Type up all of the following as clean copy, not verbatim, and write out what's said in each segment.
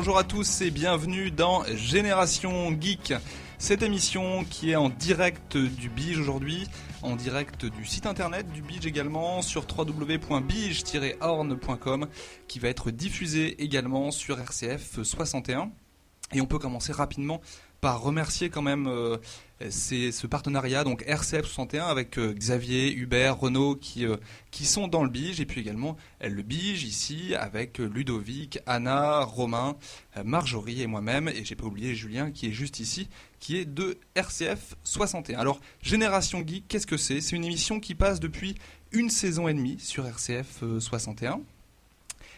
bonjour à tous et bienvenue dans Génération Geek. Cette émission qui est en direct du Bige aujourd'hui, en direct du site internet du Bige également sur www.bige-horn.com, qui va être diffusée également sur RCF 61. Et on peut commencer rapidement par remercier quand même ce partenariat, donc RCF 61 avec Xavier, Hubert, Renaud qui sont dans le Bige, et puis également le Bige ici avec Ludovic, Anna, Romain, Marjorie et moi-même, et j'ai pas oublié Julien qui est juste ici, qui est de RCF 61. Alors Génération Geek, qu'est-ce que c'est ? C'est une émission qui passe depuis une saison et demie sur RCF 61.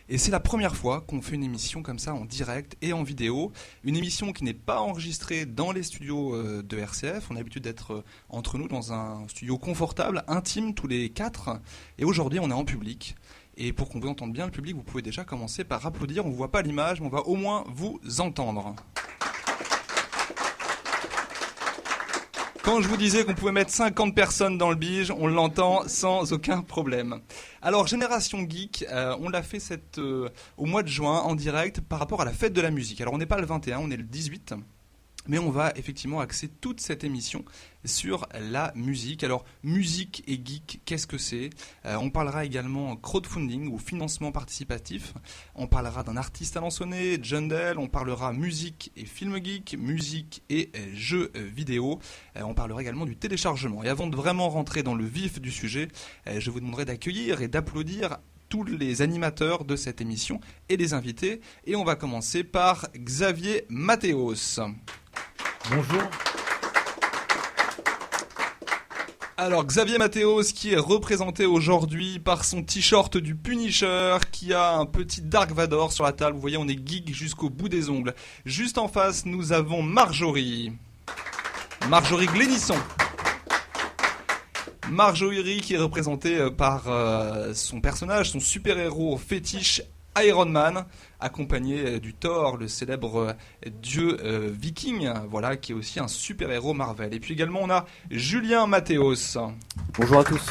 Et c'est la première fois qu'on fait une émission comme ça en direct et en vidéo. Une émission qui n'est pas enregistrée dans les studios de RCF. On a l'habitude d'être entre nous dans un studio confortable, intime, tous les quatre. Et aujourd'hui, on est en public. Et pour qu'on vous entende bien, le public, vous pouvez déjà commencer par applaudir. On ne voit pas l'image, mais on va au moins vous entendre. Quand je vous disais qu'on pouvait mettre 50 personnes dans le Bige, on l'entend sans aucun problème. Alors, Génération Geek, on l'a fait au mois de juin en direct par rapport à la fête de la musique. Alors, on n'est pas le 21, on est le 18. Mais on va effectivement axer toute cette émission sur la musique. Alors, musique et geek, qu'est-ce que c'est ? On parlera également crowdfunding ou financement participatif. On parlera d'un artiste à lansonner, Jundel. On parlera musique et film geek, musique et jeux vidéo. On parlera également du téléchargement. Et avant de vraiment rentrer dans le vif du sujet, je vous demanderai d'accueillir et d'applaudir tous les animateurs de cette émission et les invités. Et on va commencer par Xavier Mathéos. Bonjour. Alors Xavier Mathéos qui est représenté aujourd'hui par son t-shirt du Punisher, qui a un petit Dark Vador sur la table. Vous voyez, on est geek jusqu'au bout des ongles. Juste en face, nous avons Marjorie Glénisson. Marjorie qui est représentée par son personnage, son super-héros fétiche Iron Man, accompagné du Thor, le célèbre dieu viking, voilà, qui est aussi un super-héros Marvel. Et puis également on a Julien Mathéos. Bonjour à tous.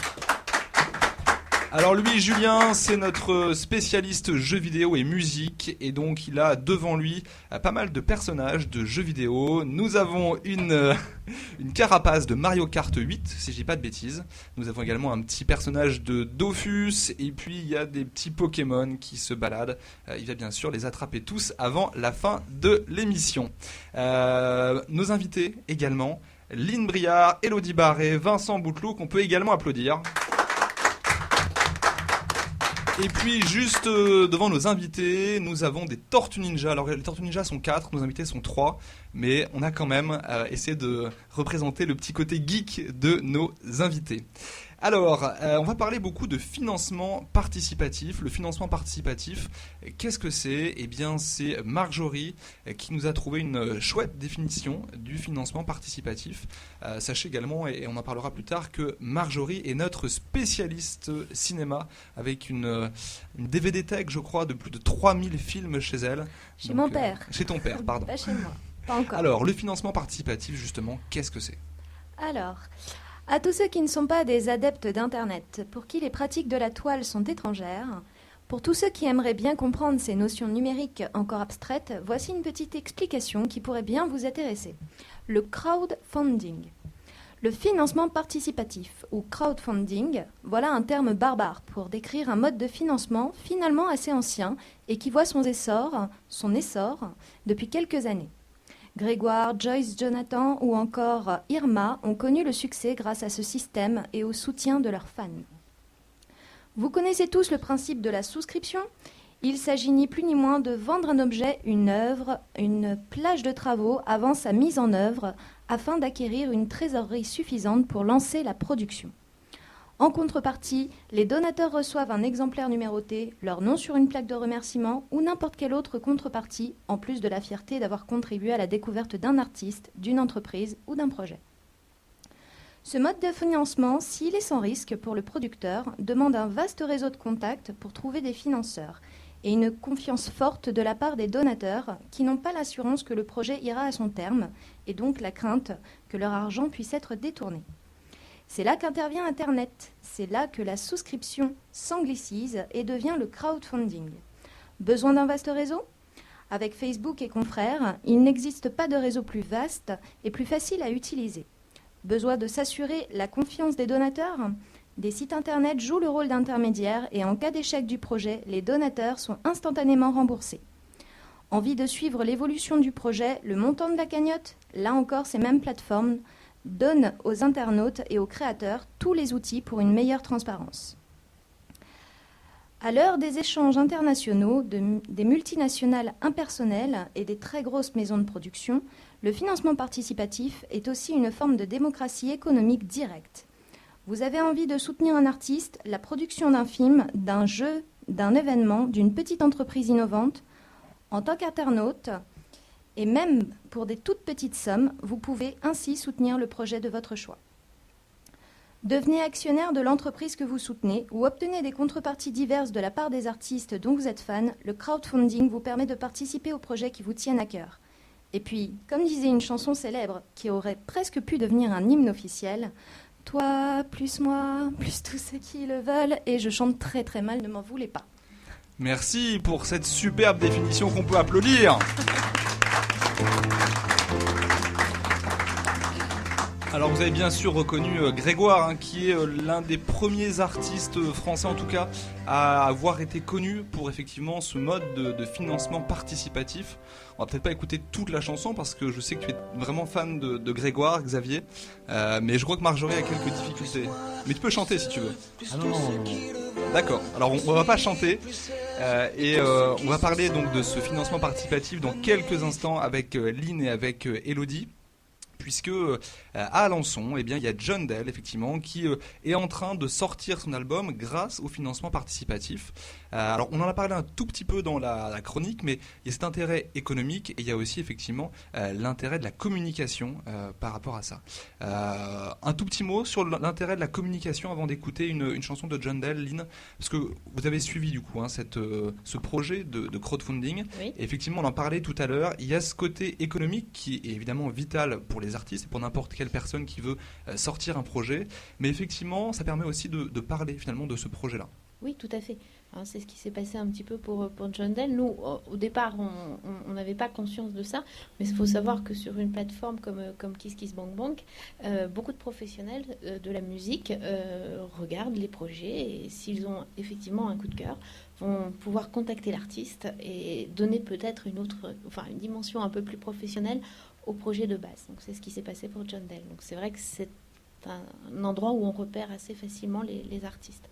Alors lui, Julien, c'est notre spécialiste jeux vidéo et musique, et donc il a devant lui pas mal de personnages de jeux vidéo. Nous avons une carapace de Mario Kart 8, si je dis pas de bêtises. Nous avons également un petit personnage de Dofus, et puis il y a des petits Pokémon qui se baladent. Il va bien sûr les attraper tous avant la fin de l'émission. Nos invités également, Lynn Briard, Elodie Barré, Vincent Bouteloup, qu'on peut également applaudir. Et puis juste devant nos invités, nous avons des Tortues Ninja. Alors les Tortues Ninja sont 4, nos invités sont 3, mais on a quand même essayé de représenter le petit côté geek de nos invités. Alors, on va parler beaucoup de financement participatif. Le financement participatif, qu'est-ce que c'est ? Eh bien, c'est Marjorie qui nous a trouvé une chouette définition du financement participatif. Sachez également, et on en parlera plus tard, que Marjorie est notre spécialiste cinéma avec une DVD tech, je crois, de plus de 3000 films chez elle. Chez mon père. Chez ton père, pardon. Pas chez moi, pas encore. Alors, le financement participatif, justement, qu'est-ce que c'est ? Alors, à tous ceux qui ne sont pas des adeptes d'Internet, pour qui les pratiques de la toile sont étrangères, pour tous ceux qui aimeraient bien comprendre ces notions numériques encore abstraites, voici une petite explication qui pourrait bien vous intéresser. Le crowdfunding. Le financement participatif, ou crowdfunding, voilà un terme barbare pour décrire un mode de financement finalement assez ancien et qui voit son essor depuis quelques années. Grégoire, Joyce, Jonathan ou encore Irma ont connu le succès grâce à ce système et au soutien de leurs fans. Vous connaissez tous le principe de la souscription ? Il s'agit ni plus ni moins de vendre un objet, une œuvre, une plage de travaux avant sa mise en œuvre afin d'acquérir une trésorerie suffisante pour lancer la production. En contrepartie, les donateurs reçoivent un exemplaire numéroté, leur nom sur une plaque de remerciement ou n'importe quelle autre contrepartie, en plus de la fierté d'avoir contribué à la découverte d'un artiste, d'une entreprise ou d'un projet. Ce mode de financement, s'il est sans risque pour le producteur, demande un vaste réseau de contacts pour trouver des financeurs et une confiance forte de la part des donateurs qui n'ont pas l'assurance que le projet ira à son terme et donc la crainte que leur argent puisse être détourné. C'est là qu'intervient Internet, c'est là que la souscription s'anglicise et devient le crowdfunding. Besoin d'un vaste réseau ? Avec Facebook et confrères, il n'existe pas de réseau plus vaste et plus facile à utiliser. Besoin de s'assurer la confiance des donateurs ? Des sites internet jouent le rôle d'intermédiaire et en cas d'échec du projet, les donateurs sont instantanément remboursés. Envie de suivre l'évolution du projet, le montant de la cagnotte ? Là encore, ces mêmes plateformes donnent aux internautes et aux créateurs tous les outils pour une meilleure transparence. À l'heure des échanges internationaux, des multinationales impersonnelles et des très grosses maisons de production, le financement participatif est aussi une forme de démocratie économique directe. Vous avez envie de soutenir un artiste, la production d'un film, d'un jeu, d'un événement, d'une petite entreprise innovante. En tant qu'internaute, et même pour des toutes petites sommes, vous pouvez ainsi soutenir le projet de votre choix. Devenez actionnaire de l'entreprise que vous soutenez ou obtenez des contreparties diverses de la part des artistes dont vous êtes fan. Le crowdfunding vous permet de participer aux projets qui vous tiennent à cœur. Et puis, comme disait une chanson célèbre qui aurait presque pu devenir un hymne officiel, « Toi, plus moi, plus tous ceux qui le veulent » et je chante très très mal, ne m'en voulez pas. Merci pour cette superbe définition qu'on peut applaudir. Alors vous avez bien sûr reconnu Grégoire, qui est l'un des premiers artistes français en tout cas à avoir été connu pour effectivement ce mode de financement participatif. On va peut-être pas écouter toute la chanson parce que je sais que tu es vraiment fan de Grégoire, Xavier, mais je crois que Marjorie a quelques difficultés. Mais tu peux chanter si tu veux. Ah non. D'accord, alors on va pas chanter et on va parler donc de ce financement participatif dans quelques instants avec Lynn et avec Elodie. Puisque à Alençon, il y a John Dell effectivement qui est en train de sortir son album grâce au financement participatif. Alors on en a parlé un tout petit peu dans la chronique, mais il y a cet intérêt économique et il y a aussi effectivement l'intérêt de la communication par rapport à ça. Un tout petit mot sur l'intérêt de la communication avant d'écouter une chanson de John Dell, Lynn, parce que vous avez suivi du coup ce projet de crowdfunding. Oui. Et effectivement, on en parlait tout à l'heure. Il y a ce côté économique qui est évidemment vital pour les artistes et pour n'importe quelle personne qui veut sortir un projet, mais effectivement ça permet aussi de parler finalement de ce projet-là. Oui, tout à fait. Hein, c'est ce qui s'est passé un petit peu pour John Dell. Nous, au départ, on n'avait pas conscience de ça, mais il faut savoir que sur une plateforme comme KissKissBankBank, beaucoup de professionnels de la musique regardent les projets et s'ils ont effectivement un coup de cœur, vont pouvoir contacter l'artiste et donner peut-être une dimension un peu plus professionnelle au projet de base. Donc c'est ce qui s'est passé pour John Dell. Donc c'est vrai que c'est un endroit où on repère assez facilement les artistes.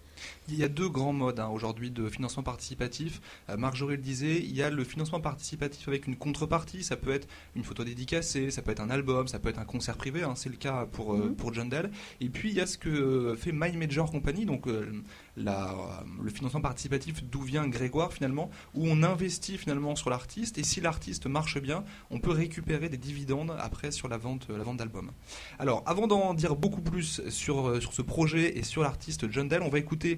Il y a deux grands modes aujourd'hui de financement participatif. Marjorie le disait, il y a le financement participatif avec une contrepartie. Ça peut être une photo dédicacée, ça peut être un album, ça peut être un concert privé. C'est le cas pour John Dell. Et puis il y a ce que fait My Major Company, donc le financement participatif d'où vient Grégoire finalement, où on investit finalement sur l'artiste. Et si l'artiste marche bien, on peut récupérer des dividendes après sur la vente d'albums. Alors avant d'en dire beaucoup plus sur ce projet et sur l'artiste John Dell, on va écouter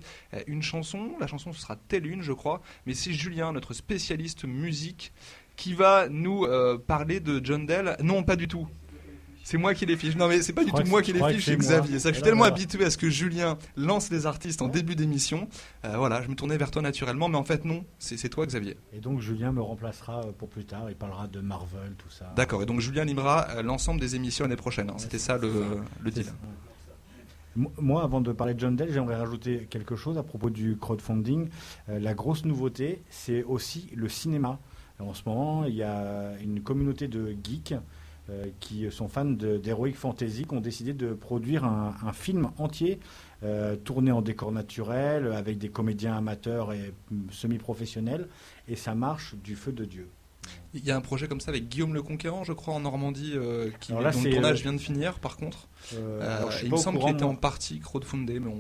une chanson. La chanson, ce sera Telle Une, je crois, mais c'est Julien, notre spécialiste musique, qui va nous parler de John Dell. Non, pas du tout. C'est moi qui les fiche. Non, mais c'est pas du tout moi qui les fiche, c'est Xavier. Ça, je suis tellement habitué à ce que Julien lance les artistes en début d'émission. Voilà, je me tournais vers toi naturellement, mais en fait, non, c'est toi, Xavier. Et donc, Julien me remplacera pour plus tard. Il parlera de Marvel, tout ça. D'accord, et donc Julien animera l'ensemble des émissions l'année prochaine. C'était ça le deal. Moi, avant de parler de John Dell, j'aimerais rajouter quelque chose à propos du crowdfunding. La grosse nouveauté, c'est aussi le cinéma. En ce moment, il y a une communauté de geeks qui sont fans d'Heroic Fantasy, qui ont décidé de produire un film entier tourné en décor naturel, avec des comédiens amateurs et semi-professionnels, et ça marche du feu de Dieu. Il y a un projet comme ça avec Guillaume le Conquérant, je crois, en Normandie, dont le tournage vient de finir, par contre. Il me semble qu'il était en partie crowdfundé, mais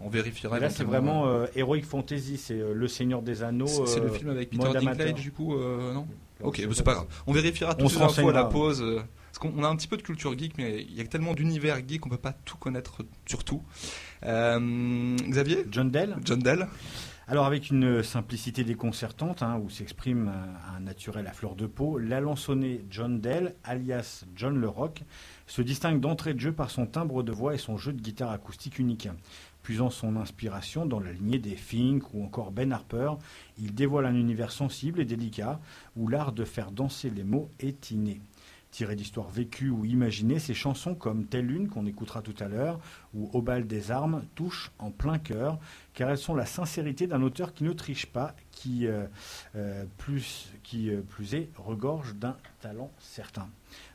on vérifiera. Là, c'est vraiment Heroic Fantasy, c'est Le Seigneur des Anneaux. C'est le film avec Peter Dinklage, du coup, non ? Ok, c'est pas grave. On vérifiera toutes ces infos infos à la pause. Parce qu'on a un petit peu de culture geek, mais il y a tellement d'univers geek qu'on peut pas tout connaître sur tout. Xavier ? John Dell. Alors avec une simplicité déconcertante, où s'exprime un naturel à fleur de peau, l'Alençonné John Dell, alias John le Rock, se distingue d'entrée de jeu par son timbre de voix et son jeu de guitare acoustique unique. Puisant son inspiration dans la lignée des Fink ou encore Ben Harper, il dévoile un univers sensible et délicat où l'art de faire danser les mots est inné. Tiré d'histoires vécues ou imaginées, ces chansons comme Telle une qu'on écoutera tout à l'heure ou Au bal des armes touchent en plein cœur car elles sont la sincérité d'un auteur qui ne triche pas, qui plus est regorge d'un talent certain.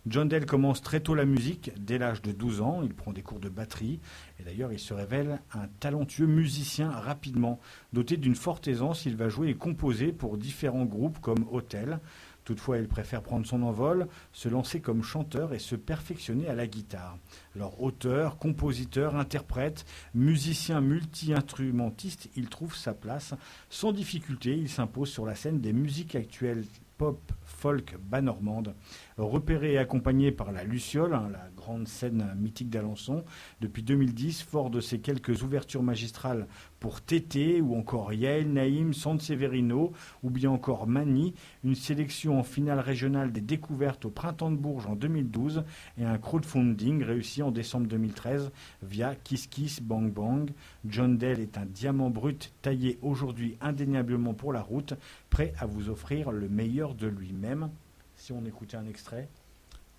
John Dell commence très tôt la musique, dès l'âge de 12 ans, il prend des cours de batterie et d'ailleurs il se révèle un talentueux musicien rapidement. Doté d'une forte aisance, il va jouer et composer pour différents groupes comme Hotel. Toutefois, il préfère prendre son envol, se lancer comme chanteur et se perfectionner à la guitare. Alors, auteur, compositeur, interprète, musicien multi-instrumentiste, il trouve sa place. Sans difficulté, il s'impose sur la scène des musiques actuelles pop, folk, bas normande. Repéré et accompagné par la Luciole, la grande scène mythique d'Alençon, depuis 2010, fort de ses quelques ouvertures magistrales pour Tété ou encore Yael Naïm, Sanseverino ou bien encore Mani, une sélection en finale régionale des découvertes au Printemps de Bourges en 2012 et un crowdfunding réussi en décembre 2013 via Kiss Kiss Bang Bang. John Dell est un diamant brut taillé aujourd'hui indéniablement pour la route, prêt à vous offrir le meilleur de lui-même. Si on écoutait un extrait.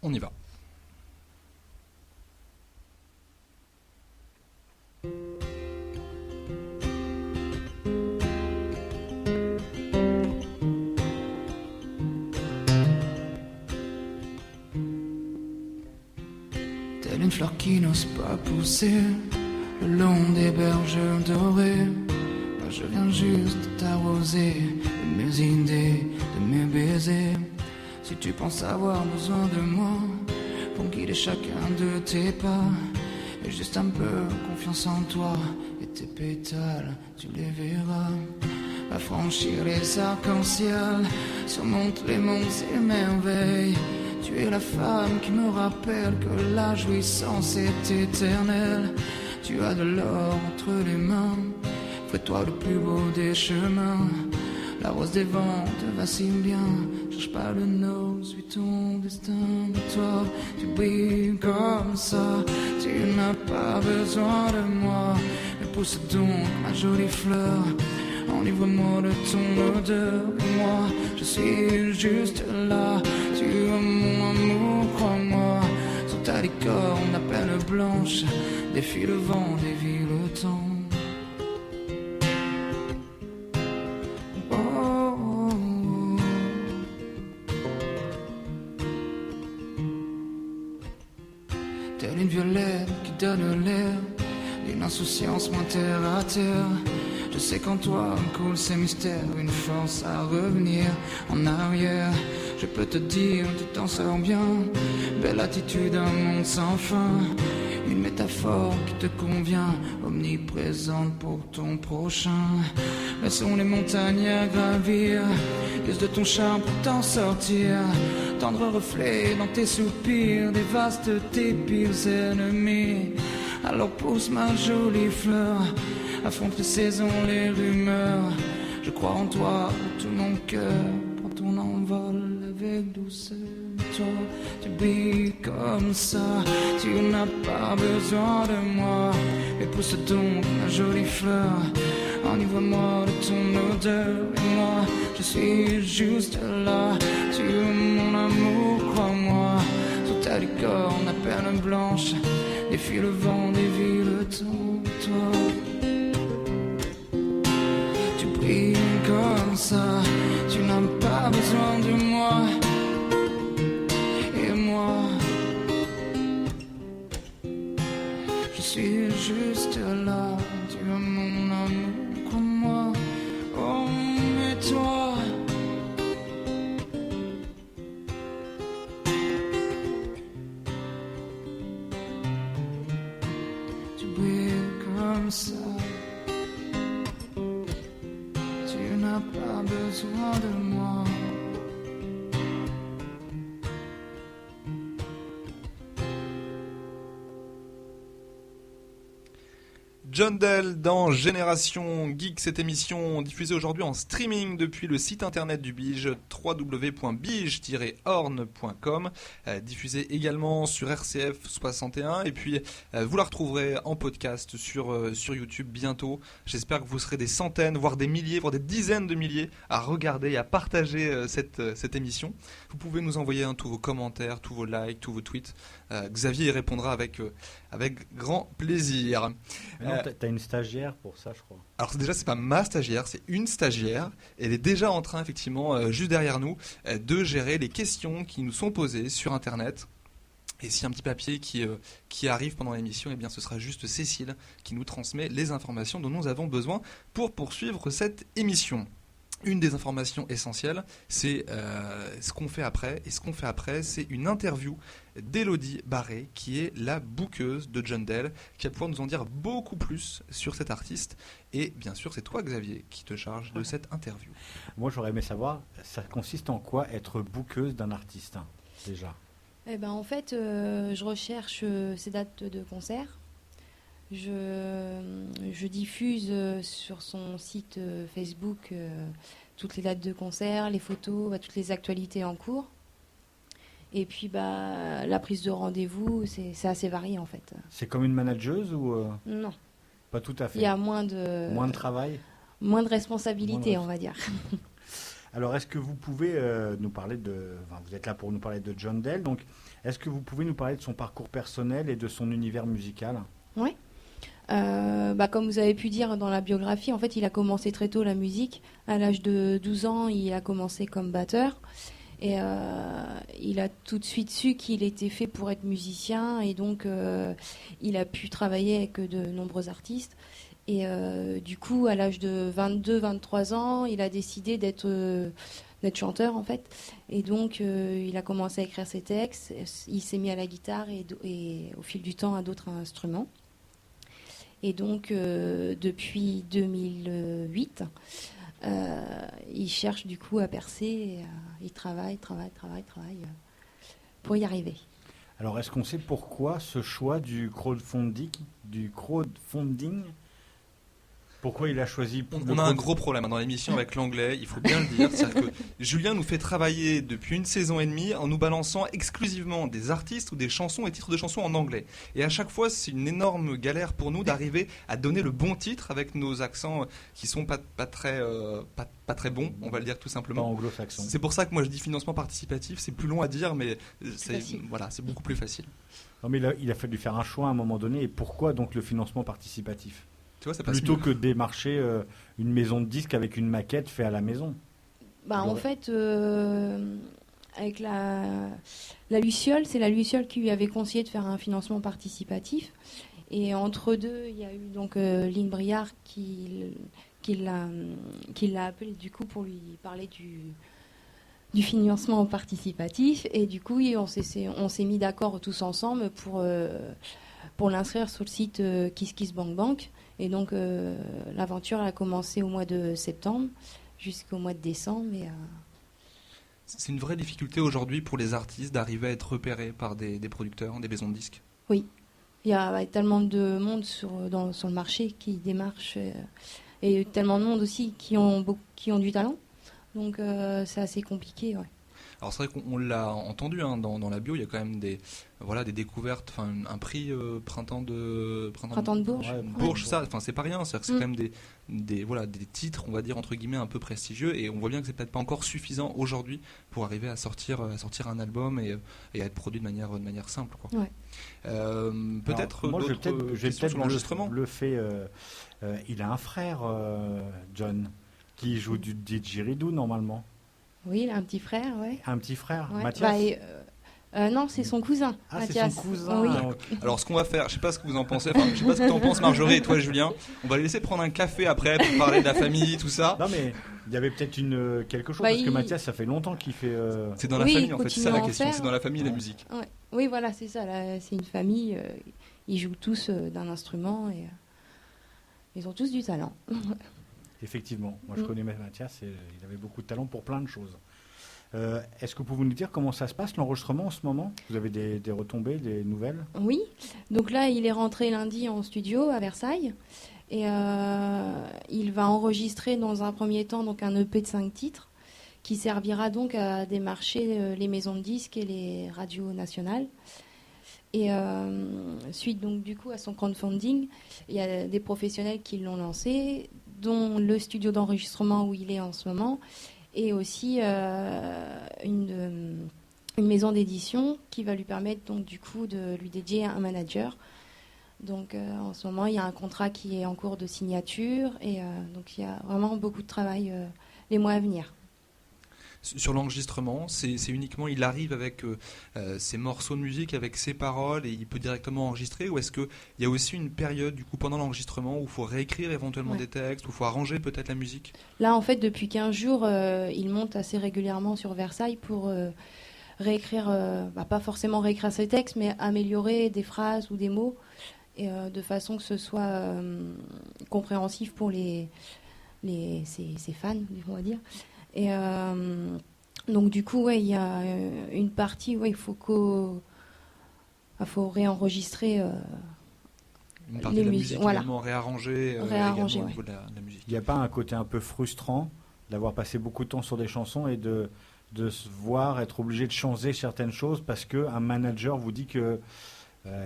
On y va. Telle une fleur qui n'ose pas pousser le long des berges dorées, moi je viens juste t'arroser de mes idées, de mes baisers. Si tu penses avoir besoin de moi pour guider chacun de tes pas, et juste un peu confiance en toi et tes pétales, tu les verras. Va franchir les arcs-en-ciel, surmonte les monts et merveilles. Tu es la femme qui me rappelle que la jouissance est éternelle. Tu as de l'or entre les mains, fais-toi le plus beau des chemins. La rose des vents te va si bien, cherche pas le nord, suis ton destin de toi. Tu brilles comme ça, tu n'as pas besoin de moi. Mais pousse donc ma jolie fleur, enivre-moi de ton odeur. Et moi, je suis juste là, tu es mon amour, crois-moi. Sous ta licorne à peine blanche, défie le vent, dévie le temps. Telle une violette qui donne l'air d'une insouciance moins terre à terre. Je sais qu'en toi coulent ces mystères, une force à revenir en arrière. Je peux te dire, tu t'en sors bien, belle attitude, un monde sans fin. Une métaphore qui te convient, omniprésente pour ton prochain. Laissons les montagnes à gravir, use de ton charme pour t'en sortir. Tendre reflet dans tes soupirs, dévaste tes pires ennemis. Alors pousse ma jolie fleur, affronte les saisons, les rumeurs. Je crois en toi de tout mon cœur, prends ton envol avec douceur. Toi, tu brilles comme ça, tu n'as pas besoin de moi. Mais pousse donc ma jolie fleur, enivre-moi de ton odeur. Et moi, je suis juste là, tu es mon amour, crois-moi. Sous ta licorne à peine blanche, défie le vent, dévie le temps, toi. Tu brilles comme ça, tu n'as pas besoin de moi. Et moi, je suis juste là, tu es mon amour, crois-moi. Oh, mais toi, tu brilles comme ça, tu n'as pas besoin de moi. John Dell dans Génération Geek, cette émission diffusée aujourd'hui en streaming depuis le site internet du Bige, www.bige-horn.com, diffusée également sur RCF 61, et puis vous la retrouverez en podcast sur YouTube bientôt. J'espère que vous serez des centaines, voire des milliers, voire des dizaines de milliers à regarder et à partager cette émission. Vous pouvez nous envoyer tous vos commentaires, tous vos likes, tous vos tweets. Xavier y répondra avec grand plaisir. T'as une stagiaire pour ça, je crois. Alors déjà, c'est pas ma stagiaire, c'est une stagiaire. Elle est déjà en train, effectivement, juste derrière nous, de gérer les questions qui nous sont posées sur Internet. Et s'il y a un petit papier qui arrive pendant l'émission, eh bien, ce sera juste Cécile qui nous transmet les informations dont nous avons besoin pour poursuivre cette émission. Une des informations essentielles, c'est ce qu'on fait après. Et ce qu'on fait après, c'est une interview d'Élodie Barré, qui est la bookeuse de John Dell, qui va pouvoir nous en dire beaucoup plus sur cet artiste. Et bien sûr, c'est toi, Xavier, qui te charge de cette interview. Moi, j'aurais aimé savoir, ça consiste en quoi être bookeuse d'un artiste, déjà? Eh ben, en fait, je recherche ses dates de concert. Je diffuse sur son site Facebook toutes les dates de concert, les photos, toutes les actualités en cours. Et puis la prise de rendez-vous, c'est assez varié en fait. C'est comme une manageuse ou Non. Pas tout à fait. Il y a moins de travail, moins de responsabilité, on va dire. Alors, est-ce que vous pouvez nous parler vous êtes là pour nous parler de John Dell, donc est-ce que vous pouvez nous parler de son parcours personnel et de son univers musical? Oui. Comme vous avez pu dire dans la biographie, en fait, il a commencé très tôt la musique. À l'âge de 12 ans, il a commencé comme batteur. Et il a tout de suite su qu'il était fait pour être musicien. Et donc, il a pu travailler avec de nombreux artistes. Et du coup, à l'âge de 22-23 ans, il a décidé d'être chanteur, en fait. Et donc, il a commencé à écrire ses textes. Il s'est mis à la guitare et au fil du temps à d'autres instruments. Et donc, depuis 2008, il cherche du coup à percer. Et, il travaille pour y arriver. Alors, est-ce qu'on sait pourquoi ce choix du crowdfunding? Pourquoi il a choisi... On a un gros problème dans l'émission avec l'anglais, il faut bien le dire. C'est-à-dire que Julien nous fait travailler depuis une saison et demie en nous balançant exclusivement des artistes ou des chansons et titres de chansons en anglais. Et à chaque fois, c'est une énorme galère pour nous d'arriver à donner le bon titre avec nos accents qui sont pas très bons, on va le dire tout simplement. Pas anglo-saxon. C'est pour ça que moi je dis financement participatif, c'est plus long à dire, mais c'est beaucoup plus facile. Non, mais il a fallu faire un choix à un moment donné. Et pourquoi donc le financement participatif? Tu vois, ça passe plutôt mieux. Que démarcher une maison de disques avec une maquette faite à la maison. En fait, avec la Luciole, c'est la Luciole qui lui avait conseillé de faire un financement participatif. Et entre deux, il y a eu donc Lynn Briard qui l'a appelé du coup pour lui parler du financement participatif. Et du coup, on s'est mis d'accord tous ensemble pour l'inscrire sur le site KissKissBankBank. Et donc, l'aventure a commencé au mois de septembre jusqu'au mois de décembre. C'est une vraie difficulté aujourd'hui pour les artistes d'arriver à être repérés par des producteurs, des maisons de disques. Oui. Il y a tellement de monde sur le marché qui démarche et tellement de monde aussi qui ont du talent. Donc, c'est assez compliqué, ouais. Alors c'est vrai qu'on l'a entendu dans la bio, il y a quand même des découvertes, un prix printemps de Bourges. Ouais, Bourges, ça, c'est pas rien, c'est quand même des titres, on va dire entre guillemets un peu prestigieux, et on voit bien que c'est peut-être pas encore suffisant aujourd'hui pour arriver à sortir un album et à être produit de manière simple, quoi. Ouais. Peut-être moi, d'autres questions sur l'enregistrement. Il a un frère, John, qui joue du didgeridoo normalement. Oui, il a un petit frère, ouais. Un petit frère, ouais. Mathias. Non, c'est son cousin. Ah, Mathias. C'est son cousin. Oui. Alors, ce qu'on va faire, je sais pas ce que vous en pensez, je sais pas ce que tu en penses, Marjorie, et toi, Julien. On va les laisser prendre un café après pour parler de la famille, tout ça. Non, mais il y avait peut-être quelque chose, parce que Mathias, ça fait longtemps qu'il fait. C'est dans la famille, en fait, c'est ça la question. C'est dans la famille, la musique. Ouais. Oui, voilà, c'est ça. C'est une famille. Ils jouent tous d'un instrument et ils ont tous du talent. Effectivement. Moi, je connais Mathias et il avait beaucoup de talent pour plein de choses. Est-ce que vous pouvez nous dire comment ça se passe, l'enregistrement en ce moment? Vous avez des retombées, des nouvelles? Oui, donc là, il est rentré lundi en studio à Versailles. Et il va enregistrer dans un premier temps donc un EP de 5 titres qui servira donc à démarcher les maisons de disques et les radios nationales. Et suite donc du coup à son crowdfunding, il y a des professionnels qui l'ont lancé, dont le studio d'enregistrement où il est en ce moment, et aussi une maison d'édition qui va lui permettre donc du coup de lui dédier un manager. Donc en ce moment, il y a un contrat qui est en cours de signature et donc il y a vraiment beaucoup de travail les mois à venir. Sur l'enregistrement, c'est uniquement, il arrive avec ses morceaux de musique, avec ses paroles, et il peut directement enregistrer, ou est-ce qu'il y a aussi une période, du coup, pendant l'enregistrement, où il faut réécrire éventuellement des textes, où il faut arranger peut-être la musique? Là, en fait, depuis 15 jours, il monte assez régulièrement sur Versailles pour réécrire, pas forcément réécrire ses textes, mais améliorer des phrases ou des mots, et de façon que ce soit compréhensif pour ses fans, on va dire. Et donc du coup, il y a une partie où il faut réenregistrer une partie les de la musiques, musique voilà. également réarrangée, Réarrangée, également au niveau de la musique. Il n'y a pas un côté un peu frustrant d'avoir passé beaucoup de temps sur des chansons et de se voir être obligé de changer certaines choses parce qu'un manager vous dit que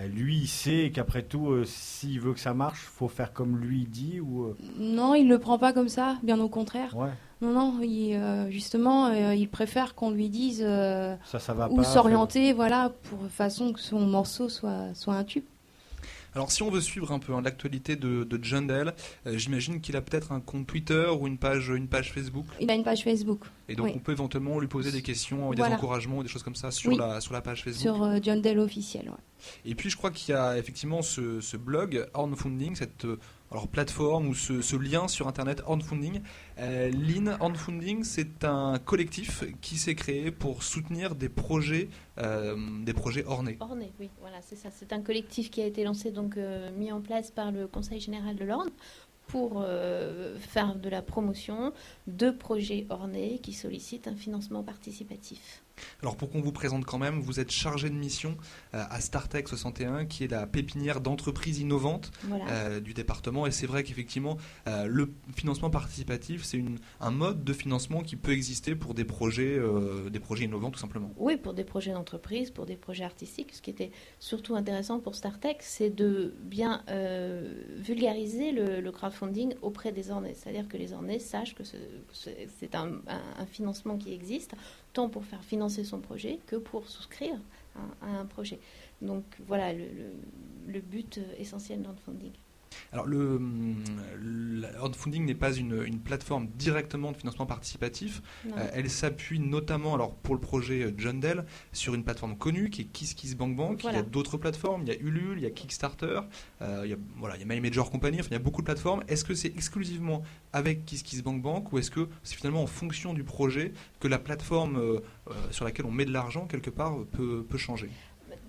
lui, il sait qu'après tout, s'il veut que ça marche, il faut faire comme lui dit ou... Non, il ne le prend pas comme ça, bien au contraire. Ouais. Non, justement, il préfère qu'on lui dise Ça va où pas, s'orienter, voilà, pour façon que son morceau soit un tube. Alors si on veut suivre un peu l'actualité de Jundell, j'imagine qu'il a peut-être un compte Twitter ou une page Facebook. Il a une page Facebook. Et donc oui. on peut éventuellement lui poser des questions, des Voilà. encouragements, des choses comme ça sur, Oui. sur la page Facebook. Sur Jundell officiel, ouais. Et puis je crois qu'il y a effectivement ce blog Hornfunding, cette plateforme ou ce lien sur internet Hornfunding. Lean Hornfunding, c'est un collectif qui s'est créé pour soutenir des projets ornés. Ornés, oui, voilà, c'est ça. C'est un collectif qui a été lancé, donc mis en place par le Conseil général de l'Orne pour faire de la promotion de projets ornés qui sollicitent un financement participatif. Alors pour qu'on vous présente quand même, vous êtes chargé de mission à Startech 61, qui est la pépinière d'entreprises innovantes Voilà. du département. Et c'est vrai qu'effectivement, le financement participatif, c'est un mode de financement qui peut exister pour des projets innovants tout simplement. Oui, pour des projets d'entreprise, pour des projets artistiques. Ce qui était surtout intéressant pour Startech, c'est de bien vulgariser le crowdfunding auprès des ornés. C'est-à-dire que les ornés sachent que c'est un financement qui existe, tant pour faire financer son projet que pour souscrire à un projet. Donc voilà le but essentiel de crowdfunding. Alors le crowdfunding n'est pas une plateforme directement de financement participatif. Elle s'appuie notamment, alors pour le projet Jundell, sur une plateforme connue qui est KissKissBankBank. Voilà. Il y a d'autres plateformes, il y a Ulule, il y a Kickstarter, il y a My Major Company, enfin, il y a beaucoup de plateformes. Est-ce que c'est exclusivement avec KissKissBankBank ou est-ce que c'est finalement en fonction du projet que la plateforme sur laquelle on met de l'argent quelque part peut changer?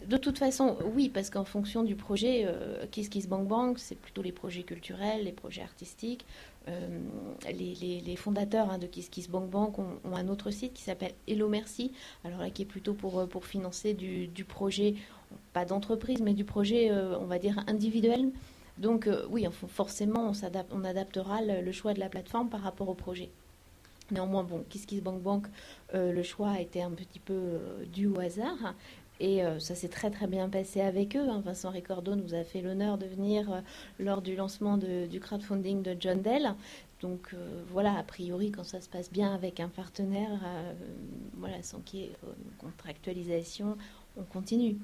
De toute façon, oui, parce qu'en fonction du projet, KissKissBankBank, c'est plutôt les projets culturels, les projets artistiques. Les fondateurs de KissKissBankBank ont un autre site qui s'appelle Hello Merci, alors là qui est plutôt pour financer du projet, pas d'entreprise, mais du projet, on va dire, individuel. Donc oui, forcément, on adaptera le choix de la plateforme par rapport au projet. Néanmoins, bon, KissKissBankBank, le choix a été un petit peu dû au hasard. Et ça s'est très très bien passé avec eux. Vincent Ricordo nous a fait l'honneur de venir lors du lancement du crowdfunding de Jundell. Donc voilà, a priori, quand ça se passe bien avec un partenaire, sans qu'il y ait une contractualisation, on continue.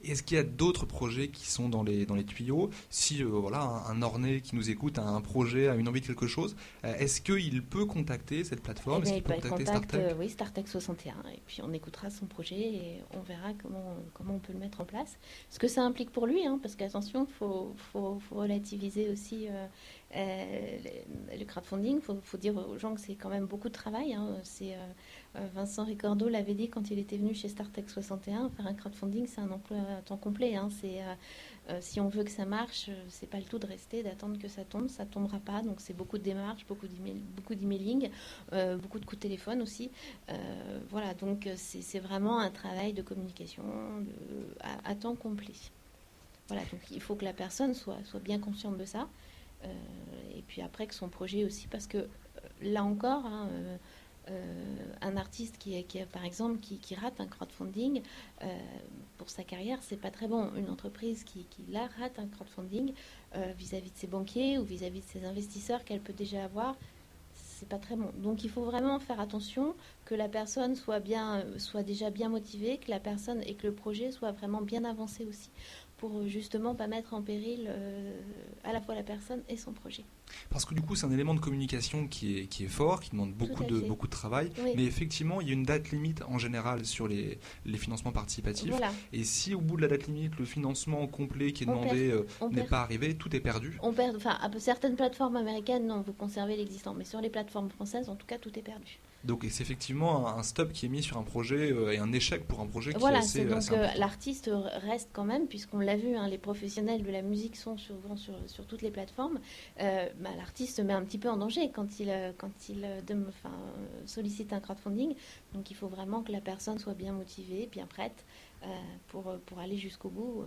Est-ce qu'il y a d'autres projets qui sont dans les tuyaux? Si un orné qui nous écoute a un projet, a une envie de quelque chose, est-ce qu'il peut contacter cette plateforme? Est-ce qu'il peut contacter Startech? Oui, Startech 61. Et puis on écoutera son projet et on verra comment on peut le mettre en place. Ce que ça implique pour lui, parce qu'attention, il faut relativiser aussi le crowdfunding. Il faut dire aux gens que c'est quand même beaucoup de travail. Vincent Ricordo l'avait dit quand il était venu chez Startech 61, faire un crowdfunding, c'est un emploi à temps complet. Hein. Si on veut que ça marche, c'est pas le tout de rester, d'attendre que ça tombe. Ça tombera pas. Donc c'est beaucoup de démarches, beaucoup d'emailing, beaucoup de coups de téléphone aussi. Voilà. Donc c'est vraiment un travail de communication à temps complet. Voilà. Donc il faut que la personne soit bien consciente de ça. Et puis après que son projet aussi, parce que là encore, hein, un artiste qui par exemple qui rate un crowdfunding pour sa carrière, c'est pas très bon. Une entreprise qui rate un crowdfunding vis-à-vis de ses banquiers ou vis-à-vis de ses investisseurs qu'elle peut déjà avoir, c'est pas très bon. Donc il faut vraiment faire attention que la personne soit déjà bien motivée, que la personne et que le projet soit vraiment bien avancé aussi, pour justement pas mettre en péril à la fois la personne et son projet. Parce que du coup, c'est un élément de communication qui est fort, qui demande beaucoup de travail. Oui. Mais effectivement, il y a une date limite en général sur les financements participatifs. Voilà. Et si au bout de la date limite, le financement complet qui est demandé n'est pas arrivé, tout est perdu. On perd. Enfin, à certaines plateformes américaines, non, vous conservez l'existant. Mais sur les plateformes françaises, en tout cas, tout est perdu. Donc c'est effectivement un stop qui est mis sur un projet et un échec pour un projet qui est assez donc important. L'artiste reste quand même, puisqu'on l'a vu, hein, les professionnels de la musique sont souvent sur toutes les plateformes. L'artiste se met un petit peu en danger quand il sollicite un crowdfunding. Donc il faut vraiment que la personne soit bien motivée, bien prête pour aller jusqu'au bout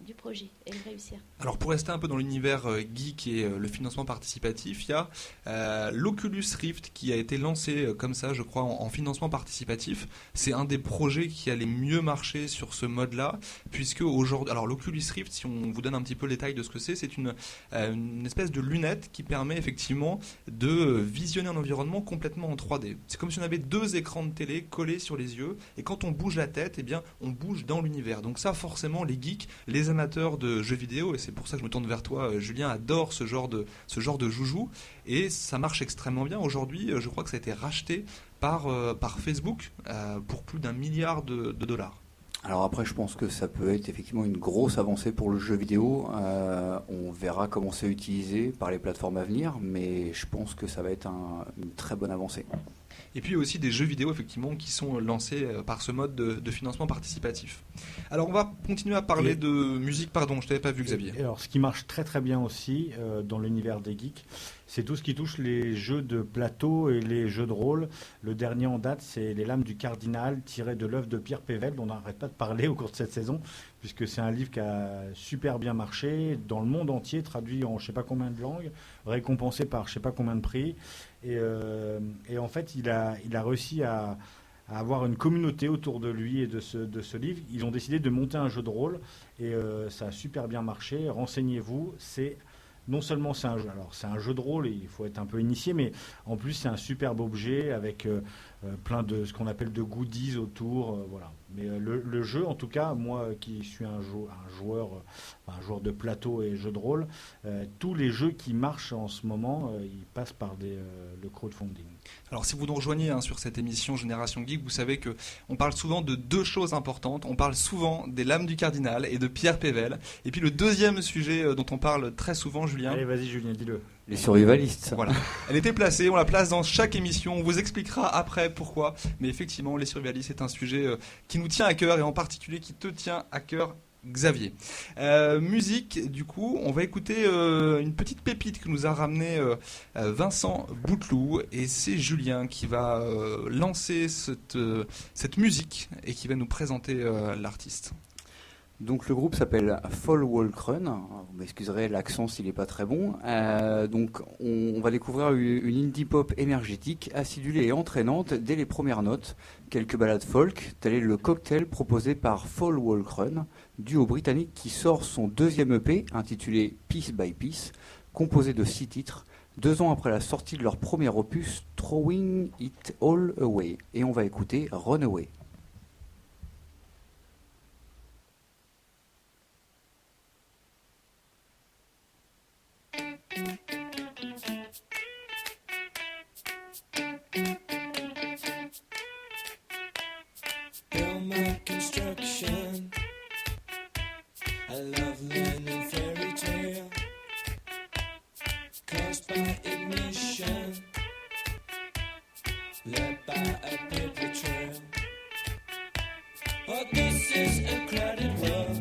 du projet et le réussir. Alors pour rester un peu dans l'univers geek et le financement participatif, il y a l'Oculus Rift qui a été lancé comme ça, je crois, en financement participatif. C'est un des projets qui a les mieux marché sur ce mode-là, puisque aujourd'hui, alors l'Oculus Rift, si on vous donne un petit peu le détail de ce que c'est une espèce de lunette qui permet effectivement de visionner un environnement complètement en 3D. C'est comme si on avait deux écrans de télé collés sur les yeux, et quand on bouge la tête, eh bien, on bouge dans l'univers. Donc ça, forcément, les geeks, les amateurs de jeux vidéo, et c'est pour ça que je me tourne vers toi, Julien, adorent ce genre de joujou, et ça marche extrêmement bien. Aujourd'hui, je crois que ça a été racheté par Facebook pour plus d'1 milliard de dollars. Alors après, je pense que ça peut être effectivement une grosse avancée pour le jeu vidéo. On verra comment c'est utilisé par les plateformes à venir, mais je pense que ça va être une très bonne avancée. Et puis il y a aussi des jeux vidéo effectivement qui sont lancés par ce mode de financement participatif. Alors on va continuer à parler de musique. Pardon, je t'avais pas vu, Xavier. Alors ce qui marche très très bien aussi dans l'univers des geeks, c'est tout ce qui touche les jeux de plateau et les jeux de rôle. Le dernier en date, c'est Les Lames du Cardinal, tiré de l'œuvre de Pierre Pével, dont on n'arrête pas de parler au cours de cette saison, puisque c'est un livre qui a super bien marché dans le monde entier, traduit en je ne sais pas combien de langues, récompensé par je ne sais pas combien de prix. Et en fait, il a réussi à avoir une communauté autour de lui et de ce livre. Ils ont décidé de monter un jeu de rôle et ça a super bien marché. Renseignez-vous, non seulement c'est un jeu de rôle et il faut être un peu initié, mais en plus c'est un superbe objet avec plein de ce qu'on appelle de goodies autour, voilà. Mais le jeu, en tout cas, moi qui suis un joueur de plateau et jeu de rôle, tous les jeux qui marchent en ce moment, ils passent par le crowdfunding. Alors si vous nous rejoignez sur cette émission Génération Geek, vous savez qu'on parle souvent de deux choses importantes. On parle souvent des Lames du Cardinal et de Pierre Pével. Et puis le deuxième sujet dont on parle très souvent, Julien. Allez, vas-y Julien, dis-le. Les survivalistes. Voilà. Elle était placée, on la place dans chaque émission. On vous expliquera après pourquoi. Mais effectivement, les survivalistes, c'est un sujet qui nous tient à cœur et en particulier qui te tient à cœur, Xavier. Musique, du coup, on va écouter une petite pépite que nous a ramené Vincent Bouteloup, et c'est Julien qui va lancer cette musique et qui va nous présenter l'artiste. Donc le groupe s'appelle Fall Walk Run. Vous m'excuserez l'accent s'il n'est pas très bon. Donc on va découvrir une indie pop énergétique, acidulée et entraînante dès les premières notes. Quelques ballades folk, tel est le cocktail proposé par Fall Walk Run, duo britannique qui sort son deuxième EP intitulé Piece by Piece, composé de 6 titres, 2 ans après la sortie de leur premier opus Throwing It All Away. Et on va écouter Runaway. Construction, a love learning fairy tale, caused by ignition, led by a paper trail. Oh, this is a crowded world.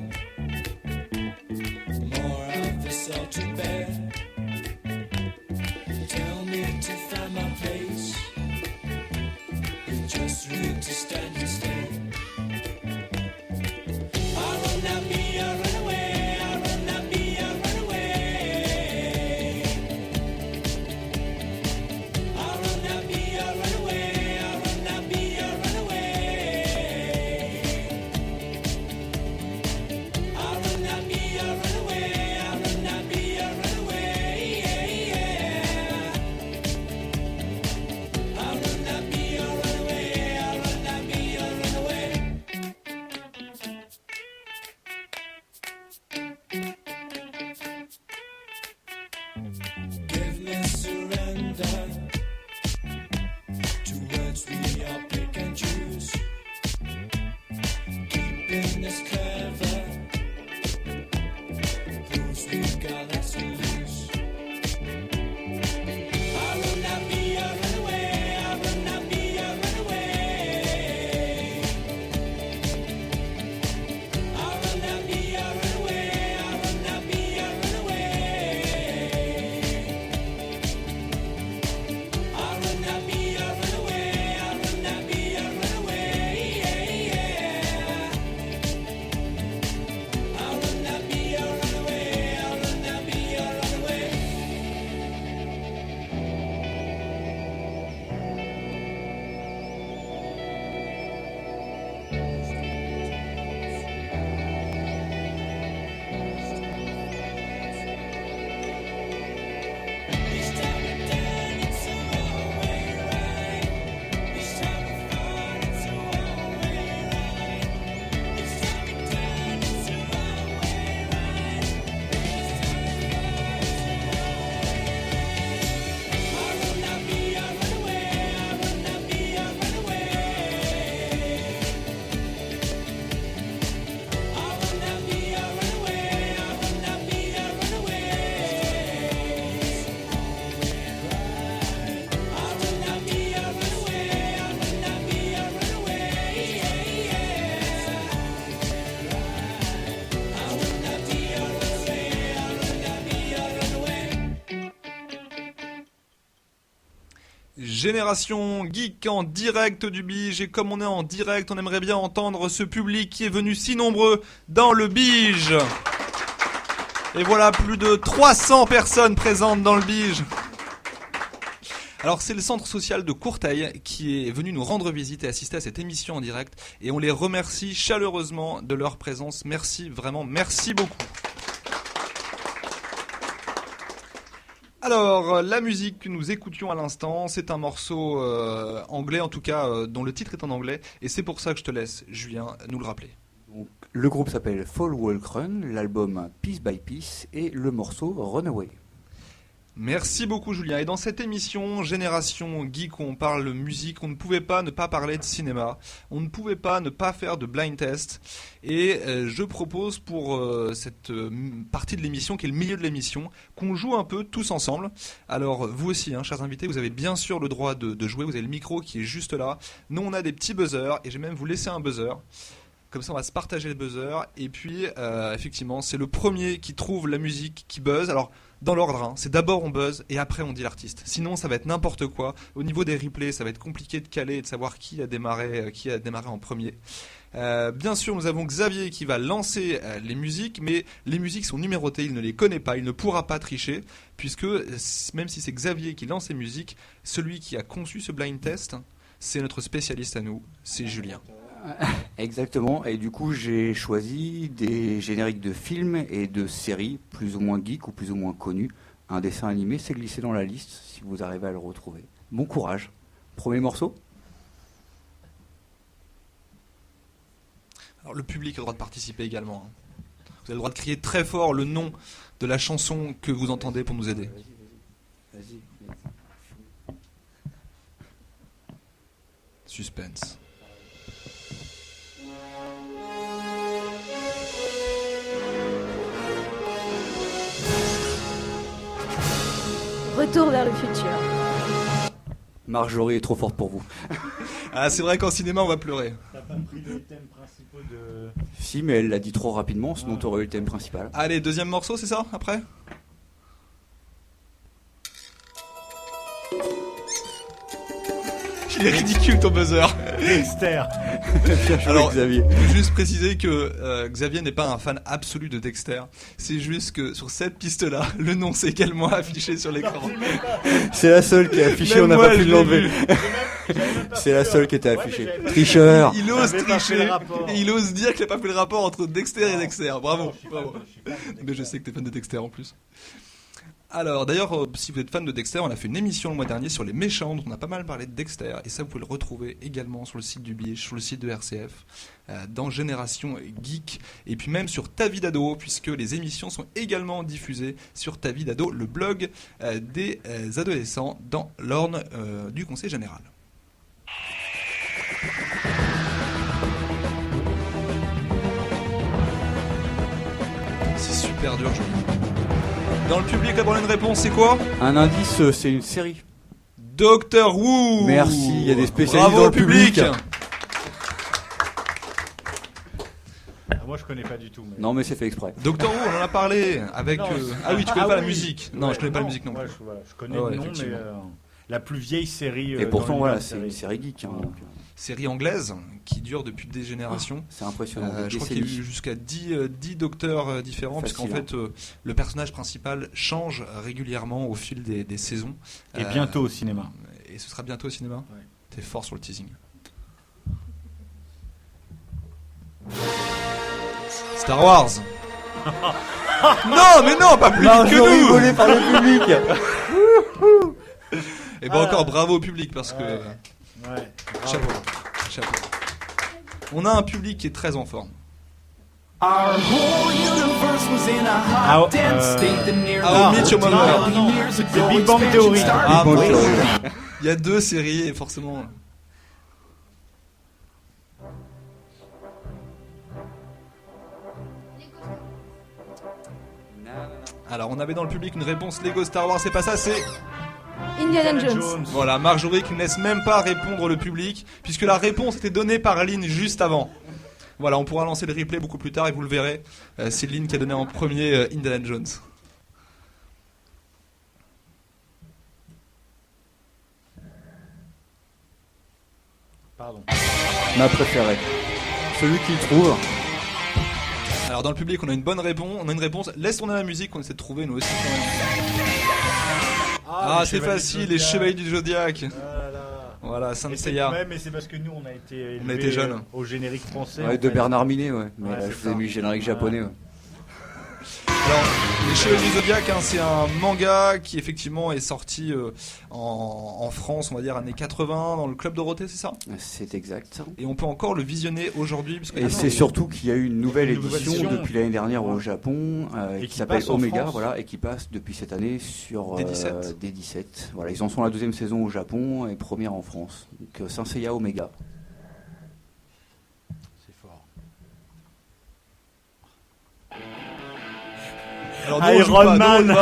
Génération Geek en direct du Bige, et comme on est en direct, on aimerait bien entendre ce public qui est venu si nombreux dans le Bige. Et voilà, plus de 300 personnes présentes dans le Bige. Alors c'est le centre social de Courteil qui est venu nous rendre visite et assister à cette émission en direct, et on les remercie chaleureusement de leur présence. Merci, vraiment, merci beaucoup. Alors, la musique que nous écoutions à l'instant, c'est un morceau anglais, en tout cas, dont le titre est en anglais, et c'est pour ça que je te laisse, Julien, nous le rappeler. Donc, le groupe s'appelle Fall Walk Run, l'album Piece by Piece et le morceau Runaway. Merci beaucoup Julien. Et dans cette émission Génération Geek où on parle musique, on ne pouvait pas ne pas parler de cinéma, on ne pouvait pas ne pas faire de blind test. Et je propose pour cette partie de l'émission, qui est le milieu de l'émission, qu'on joue un peu tous ensemble. Alors vous aussi, chers invités, vous avez bien sûr le droit de jouer, vous avez le micro qui est juste là. Nous on a des petits buzzers, et je vais même vous laisser un buzzer. Comme ça on va se partager les buzzers. Et puis effectivement c'est le premier qui trouve la musique qui buzz. Alors dans l'ordre, c'est d'abord on buzz et après on dit l'artiste. Sinon ça va être n'importe quoi. Au niveau des replays, ça va être compliqué de caler et de savoir qui a démarré en premier. Bien sûr, nous avons Xavier qui va lancer les musiques, mais les musiques sont numérotées, il ne les connaît pas, il ne pourra pas tricher, puisque même si c'est Xavier qui lance les musiques, celui qui a conçu ce blind test, c'est notre spécialiste à nous, c'est Julien. Exactement, et du coup j'ai choisi des génériques de films et de séries plus ou moins geeks ou plus ou moins connus. Un dessin animé s'est glissé dans la liste si vous arrivez à le retrouver. Bon courage. Premier morceau. Alors le public a le droit de participer également. Vous avez le droit de crier très fort le nom de la chanson que vous entendez pour nous aider. Vas-y. Suspense. Retour vers le futur. Marjorie est trop forte pour vous. Ah, c'est vrai qu'en cinéma on va pleurer. T'as pas pris les thèmes principaux de... Si, mais elle l'a dit trop rapidement, sinon t'aurais eu le thème principal. Allez, deuxième morceau, c'est ça, après ? Il est ridicule ton buzzer. Dexter. Alors, Xavier. je veux juste préciser que Xavier n'est pas un fan absolu de Dexter. C'est juste que sur cette piste-là, le nom s'est également affiché sur l'écran. C'est la seule qui est affichée, Même on n'a moi, pas pu je l'ai l'enlever. vu. C'est la seule qui était affichée. Ouais, mais Tricheur. Il ose J'avais pas fait tricher le rapport. et il ose dire qu'il n'a pas fait le rapport entre Dexter et Dexter. Bravo. Je suis Bravo. fan de Mais je sais que t'es fan de Dexter en plus. Alors d'ailleurs, si vous êtes fan de Dexter, on a fait une émission le mois dernier sur les méchants, dont on a pas mal parlé de Dexter, et ça vous pouvez le retrouver également sur le site du Bige, sur le site de RCF, dans Génération Geek, et puis même sur Ta vie d'ado, puisque les émissions sont également diffusées sur Ta vie d'ado, le blog des adolescents dans l'Orne du Conseil Général. C'est super dur, je Dans le public, la bonne réponse, c'est quoi ? Un indice, c'est une série. Doctor Who. Merci, il y a des spécialistes Bravo dans au le public. Ah, moi je connais pas du tout. Mais... Non, mais c'est fait exprès. Doctor Who, on en a parlé avec. Non, Ah oui, tu connais pas la oui. musique. Non, Ouais, je connais pas la musique non ouais, plus. je connais Ouais, le nom, mais effectivement. la plus vieille série. Et pourtant, dans voilà, l'univers c'est de une série. série geek. Donc, Série anglaise qui dure depuis des générations. c'est impressionnant. Je crois qu'il y a eu jusqu'à 10 docteurs différents, puisqu'en Facile, fait, le personnage principal change régulièrement au fil des saisons. Et bientôt au cinéma. Et ce sera bientôt au cinéma. Ouais. T'es fort sur le teasing. Star Wars. Non, mais non, pas plus vite que nous. rigolé par le public. Et ben encore bravo au public parce que Ouais. chapeau. On a un public qui est très en forme. Our whole universe was in a Ah, hot, dense state that nearly How I Met Your Mother. 14 years ago Big Bang expansion Theory. started. Ah, Big Bang ouais. Theory. Il y a 2 séries et forcément. Alors on avait dans le public une réponse Lego Star Wars, c'est pas ça, c'est Indiana Jones. voilà Marjorie qui ne laisse même pas répondre le public puisque la réponse était donnée par Lynn juste avant. Voilà, on pourra lancer le replay beaucoup plus tard et vous le verrez. C'est Lynn qui a donné en premier Indiana Jones. Pardon. Ma préférée. Celui qui le trouve. Alors dans le public, on a une bonne réponse. On a une réponse. Laisse tourner la musique, on essaie de trouver nous aussi. Quand même. C'est facile, les Chevaliers du Zodiac. Voilà, Saint Seiya. Ouais, mais c'est parce que nous, on a été jeunes. Au générique français. Ouais, de Bernard Minet, ouais. Mais là, je vous ai mis le générique japonais, ouais. Alors, les Chevaliers du Zodiac, c'est un manga qui effectivement est sorti en France, on va dire années 80, dans le Club Dorothée, c'est ça ? C'est exact. Et on peut encore le visionner aujourd'hui. Et c'est surtout qu'il y a eu une nouvelle édition depuis l'année dernière au Japon, qui s'appelle Omega, voilà, et qui passe depuis cette année sur D17. Voilà, ils en sont à la 2e saison au Japon et première en France. Donc Saint Seiya Omega. Alors, nous, Iron Man.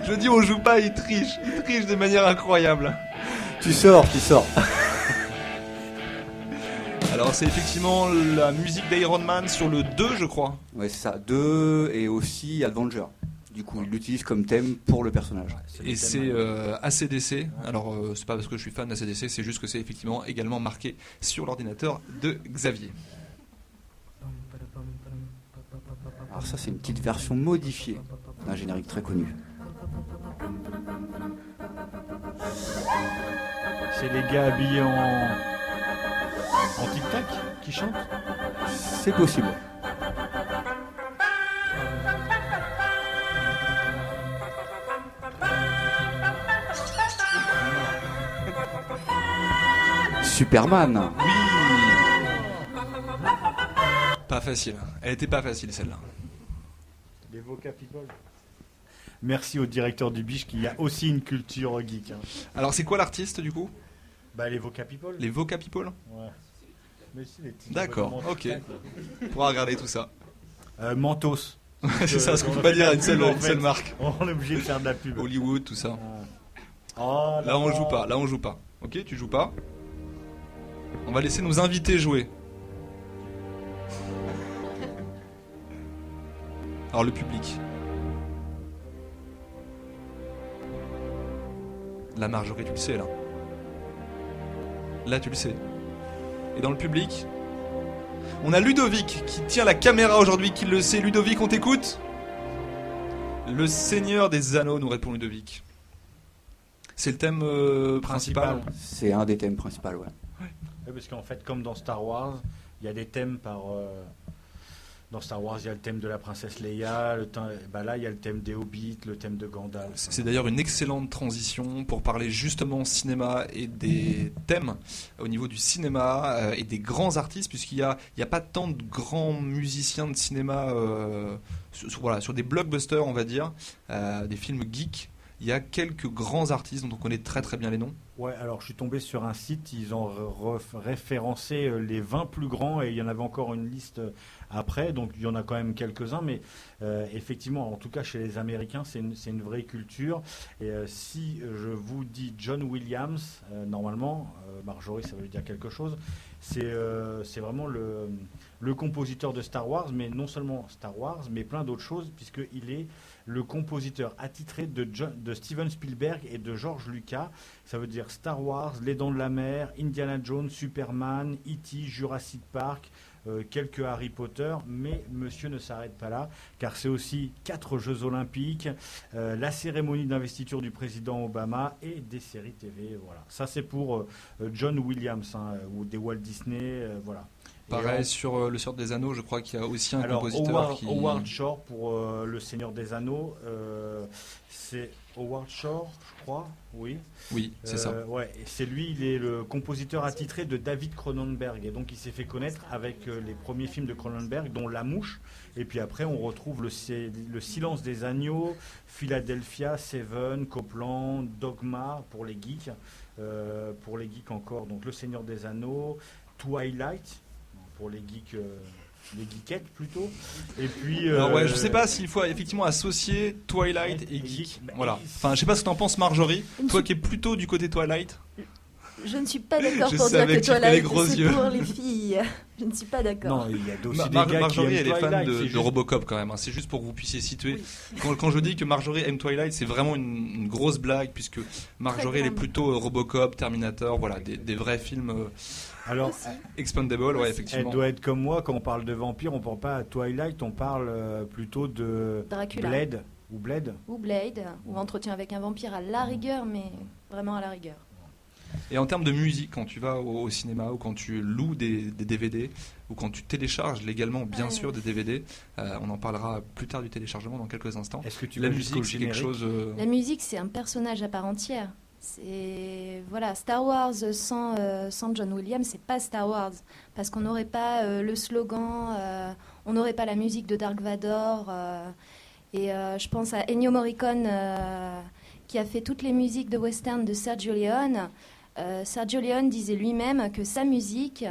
Je dis on joue pas, il triche de manière incroyable. Tu sors. Alors c'est effectivement la musique d'Iron Man sur le 2 je crois. Ouais c'est ça, 2 et aussi Avenger. Du coup il l'utilise comme thème pour le personnage. Et c'est AC/DC. Alors c'est pas parce que je suis fan d'AC/DC, c'est juste que c'est effectivement également marqué sur l'ordinateur de Xavier. Alors ça c'est une petite version modifiée d'un générique très connu. C'est les gars habillés en tic-tac qui chantent ? C'est possible. Superman. Oui. Pas facile. Elle était pas facile celle-là. Les Voca People. Merci au directeur du Biche qui a aussi une culture geek. Alors c'est quoi l'artiste du coup ? Les Voca People. Les Voca People ? Ouais. Mais si, les petits. D'accord, ok. On pourra regarder tout ça. Mentos. C'est ça, ce qu'on peut pas dire à une seule marque. On est obligé de faire de la pub. Hollywood, tout ça. Oh, là on joue pas. Ok, tu joues pas. On va laisser nos invités jouer. Alors le public. La Marjorie, tu le sais là. Là tu le sais. Et dans le public, on a Ludovic qui tient la caméra aujourd'hui, qui le sait. Ludovic, on t'écoute ? Le Seigneur des Anneaux, nous répond Ludovic. C'est le thème principal. C'est un des thèmes principaux, ouais. Oui, parce qu'en fait, comme dans Star Wars, il y a des thèmes par... Dans Star Wars, il y a le thème de la princesse Leia, là il y a le thème des Hobbits, le thème de Gandalf. C'est d'ailleurs une excellente transition pour parler justement cinéma et des thèmes au niveau du cinéma et des grands artistes, puisqu'il n'y a pas tant de grands musiciens de cinéma sur des blockbusters, on va dire, des films geeks. Il y a quelques grands artistes dont on connaît très très bien les noms. Ouais, alors je suis tombé sur un site, ils ont référencé les 20 plus grands et il y en avait encore une liste après, donc il y en a quand même quelques-uns, mais effectivement, en tout cas chez les Américains, c'est une vraie culture. Et si je vous dis John Williams, normalement, Marjorie, ça veut dire quelque chose, c'est vraiment le compositeur de Star Wars, mais non seulement Star Wars, mais plein d'autres choses, puisqu'il est le compositeur attitré de Steven Spielberg et de George Lucas. Ça veut dire Star Wars, Les Dents de la Mer, Indiana Jones, Superman, E.T., Jurassic Park, quelques Harry Potter, mais monsieur ne s'arrête pas là, car c'est aussi 4 Jeux Olympiques, la cérémonie d'investiture du président Obama et des séries TV. Voilà. Ça c'est pour John Williams, ou des Walt Disney, voilà. Pareil, sur Le Seigneur des Anneaux, je crois qu'il y a aussi un compositeur Howard Shore pour Le Seigneur des Anneaux, c'est Howard Shore, je crois, oui. Oui, c'est ça. Ouais, c'est lui, il est le compositeur attitré de David Cronenberg, et donc il s'est fait connaître avec les premiers films de Cronenberg, dont La Mouche, et puis après on retrouve le Silence des Agneaux, Philadelphia, Seven, Copland, Dogma pour les geeks, encore, donc Le Seigneur des Anneaux, Twilight, pour les geeks, les geekettes plutôt. Et puis. Alors ouais, je sais pas s'il faut effectivement associer Twilight et geek. Voilà. Enfin, je sais pas ce que t'en penses, Marjorie. Toi qui es plutôt du côté Twilight. Je ne suis pas d'accord Je pour dire savais que que tu ferais les Twilight, gros c'est yeux. pour les filles. Je ne suis pas d'accord. Non, il y a aussi des gars Marjorie, qui elle aiment est fan Twilight, c'est de juste- Robocop quand même. C'est juste pour que vous puissiez situer. Quand je dis que Marjorie aime Twilight, c'est vraiment une grosse blague puisque Marjorie elle est grande. plutôt Robocop, Terminator, voilà, des vrais films Alors, Expendable, ouais, elle effectivement. doit être comme moi, quand on parle de vampire, on parle pas à Twilight, on parle plutôt de Dracula. Blade. Ou Blade. Ou Blade, ou Entretien avec un vampire à la rigueur, mais vraiment à la rigueur. Et en termes de musique, quand tu vas au cinéma ou quand tu loues des DVD ou quand tu télécharges légalement, bien Ouais. sûr, des DVD, on en parlera plus tard du téléchargement dans quelques instants. Est-ce que tu La vas jusqu'au musique, c'est quelque générique chose. La musique, c'est un personnage à part entière. Voilà, Star Wars sans John Williams, c'est pas Star Wars, parce qu'on n'aurait pas le slogan, on n'aurait pas la musique de Dark Vador. Et je pense à Ennio Morricone qui a fait toutes les musiques de western de Sergio Leone. Sergio Leone disait lui-même que sa musique,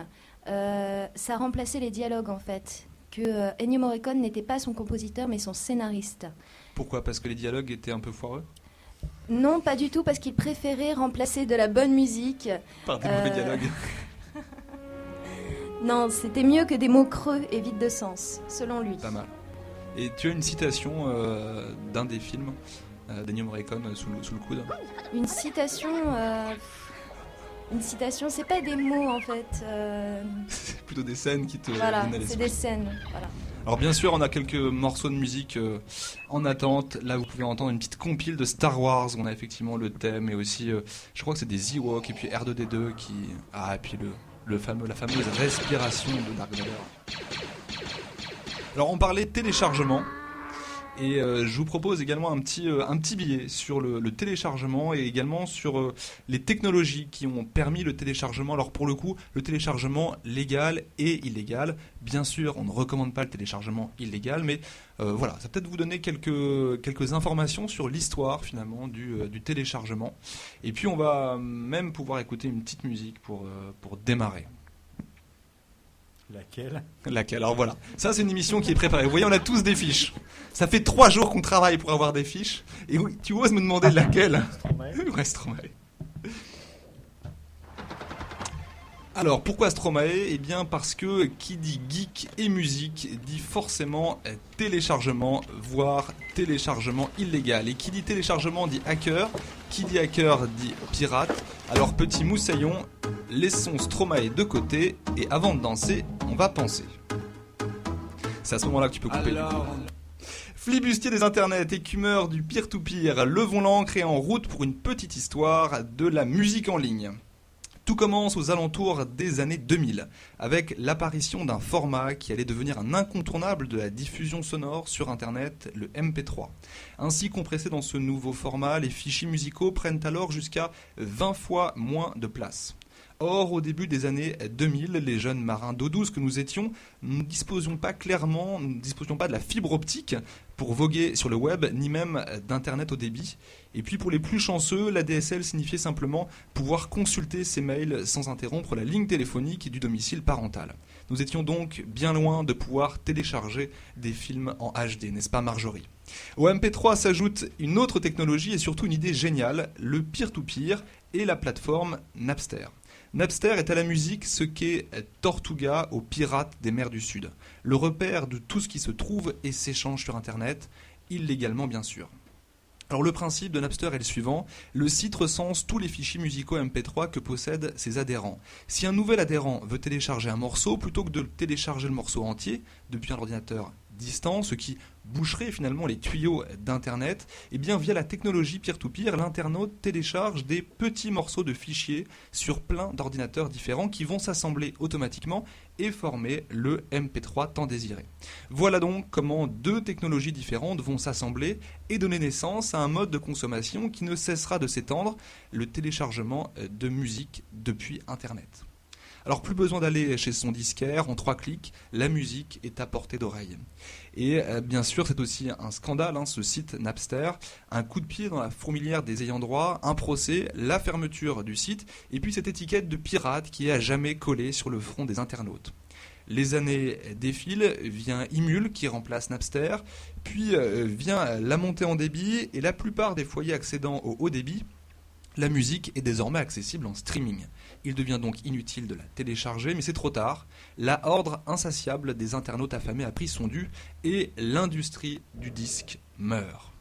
ça remplaçait les dialogues en fait. Que Ennio Morricone n'était pas son compositeur mais son scénariste. Pourquoi ? Parce que les dialogues étaient un peu foireux Non, pas du tout, parce qu'il préférait remplacer de la bonne musique. par des mauvais dialogues. Non, c'était mieux que des mots creux et vides de sens, selon lui. Pas mal. Et tu as une citation d'un des films d'Ennio Morricone sous le coude. Une citation, c'est pas des mots en fait. C'est plutôt des scènes qui te Voilà, viennent à c'est l'esprit. des scènes. Voilà. Alors bien sûr, on a quelques morceaux de musique en attente. Là, vous pouvez entendre une petite compile de Star Wars. On a effectivement le thème et aussi, je crois que c'est des Ewoks et puis R2D2 qui... Ah, et puis la fameuse respiration de Dark Vador. Alors on parlait téléchargement. Et je vous propose également un petit billet sur le téléchargement et également sur les technologies qui ont permis le téléchargement. Alors pour le coup, le téléchargement légal et illégal. Bien sûr, on ne recommande pas le téléchargement illégal, mais voilà, ça va peut-être vous donner quelques informations sur l'histoire finalement du téléchargement. Et puis on va même pouvoir écouter une petite musique pour démarrer. Laquelle ? Alors voilà, ça c'est une émission qui est préparée. Vous voyez, on a tous des fiches. Ça fait 3 jours qu'on travaille pour avoir des fiches. Et oui, tu oses me demander laquelle ? Ouais, Stromae. Alors, pourquoi Stromae ? Eh bien, parce que qui dit geek et musique dit forcément téléchargement, voire téléchargement illégal. Et qui dit téléchargement dit hacker. Qui dit hacker dit pirate. Alors, petit moussaillon, laissons Stromae de côté et avant de danser, on va penser. C'est à ce moment-là que tu peux couper. Flibustier des internets, écumeur du peer-to-peer, levons l'ancre et en route pour une petite histoire de la musique en ligne. Tout commence aux alentours des années 2000, avec l'apparition d'un format qui allait devenir un incontournable de la diffusion sonore sur Internet, le MP3. Ainsi compressés dans ce nouveau format, les fichiers musicaux prennent alors jusqu'à 20 fois moins de place. Or, au début des années 2000, les jeunes marins d'eau douce que nous étions, nous ne disposions pas de la fibre optique pour voguer sur le web, ni même d'Internet au débit. Et puis pour les plus chanceux, la DSL signifiait simplement pouvoir consulter ses mails sans interrompre la ligne téléphonique du domicile parental. Nous étions donc bien loin de pouvoir télécharger des films en HD, n'est-ce pas Marjorie ? Au MP3 s'ajoute une autre technologie et surtout une idée géniale, le peer-to-peer et la plateforme Napster. Napster est à la musique ce qu'est Tortuga aux pirates des mers du Sud. Le repère de tout ce qui se trouve et s'échange sur Internet, illégalement bien sûr. Alors le principe de Napster est le suivant, le site recense tous les fichiers musicaux MP3 que possèdent ses adhérents. Si un nouvel adhérent veut télécharger un morceau, plutôt que de télécharger le morceau entier depuis un ordinateur distant, ce qui boucherait finalement les tuyaux d'Internet, eh bien via la technologie peer-to-peer, l'internaute télécharge des petits morceaux de fichiers sur plein d'ordinateurs différents qui vont s'assembler automatiquement et former le MP3 tant désiré. Voilà donc comment 2 technologies différentes vont s'assembler et donner naissance à un mode de consommation qui ne cessera de s'étendre, le téléchargement de musique depuis Internet. Alors plus besoin d'aller chez son disquaire, en 3 clics, la musique est à portée d'oreille. Et bien sûr, c'est aussi un scandale, ce site Napster, un coup de pied dans la fourmilière des ayants droit, un procès, la fermeture du site, et puis cette étiquette de pirate qui est à jamais collée sur le front des internautes. Les années défilent, vient Imul qui remplace Napster, puis vient la montée en débit, et la plupart des foyers accédant au haut débit La musique est désormais accessible en streaming. Il devient donc inutile de la télécharger, mais c'est trop tard. La horde insatiable des internautes affamés a pris son dû et l'industrie du disque meurt.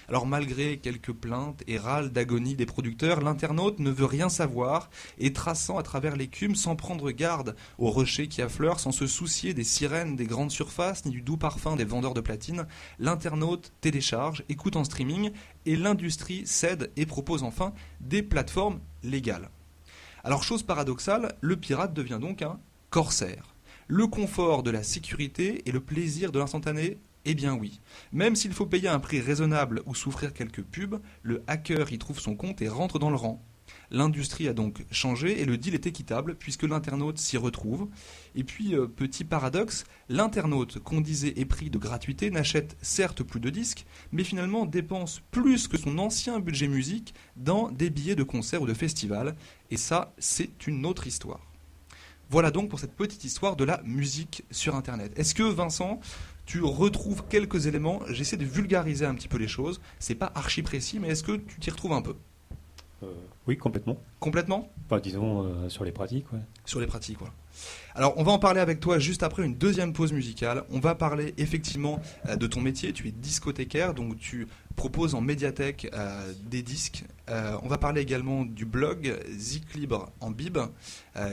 Alors malgré quelques plaintes et râles d'agonie des producteurs, l'internaute ne veut rien savoir et traçant à travers l'écume sans prendre garde aux rochers qui affleurent, sans se soucier des sirènes des grandes surfaces ni du doux parfum des vendeurs de platine, l'internaute télécharge, écoute en streaming et l'industrie cède et propose enfin des plateformes légales. Alors chose paradoxale, le pirate devient donc un corsaire. Le confort de la sécurité et le plaisir de l'instantané. Eh bien oui, même s'il faut payer un prix raisonnable ou souffrir quelques pubs, le hacker y trouve son compte et rentre dans le rang. L'industrie a donc changé et le deal est équitable puisque l'internaute s'y retrouve. Et puis, petit paradoxe, l'internaute qu'on disait épris de gratuité n'achète certes plus de disques, mais finalement dépense plus que son ancien budget musique dans des billets de concert ou de festival. Et ça, c'est une autre histoire. Voilà donc pour cette petite histoire de la musique sur Internet. Est-ce que Vincent, tu retrouves quelques éléments? J'essaie de vulgariser un petit peu les choses. C'est pas archi précis, mais est-ce que tu t'y retrouves un peu? Oui, complètement. Complètement? Enfin, disons sur les pratiques, ouais. Sur les pratiques, voilà. Alors, on va en parler avec toi juste après une deuxième pause musicale. On va parler effectivement de ton métier. Tu es discothécaire, donc tu proposes en médiathèque des disques. On va parler également du blog Zik Libre en Bib,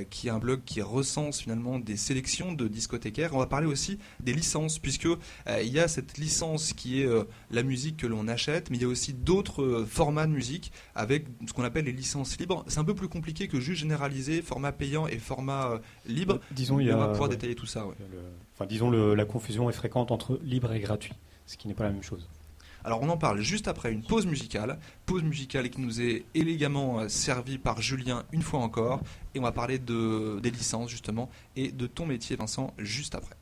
qui est un blog qui recense finalement des sélections de discothécaires. On va parler aussi des licences, puisque il y a cette licence qui est la musique que l'on achète, mais il y a aussi d'autres formats de musique avec ce qu'on appelle les licences libres. C'est un peu plus compliqué que juste généraliser format payant et format libre. Disons, on va pouvoir détailler tout ça. Ouais. Disons, la confusion est fréquente entre libre et gratuit, ce qui n'est pas la même chose. Alors on en parle juste après une pause musicale qui nous est élégamment servie par Julien une fois encore, et on va parler des licences justement et de ton métier Vincent juste après.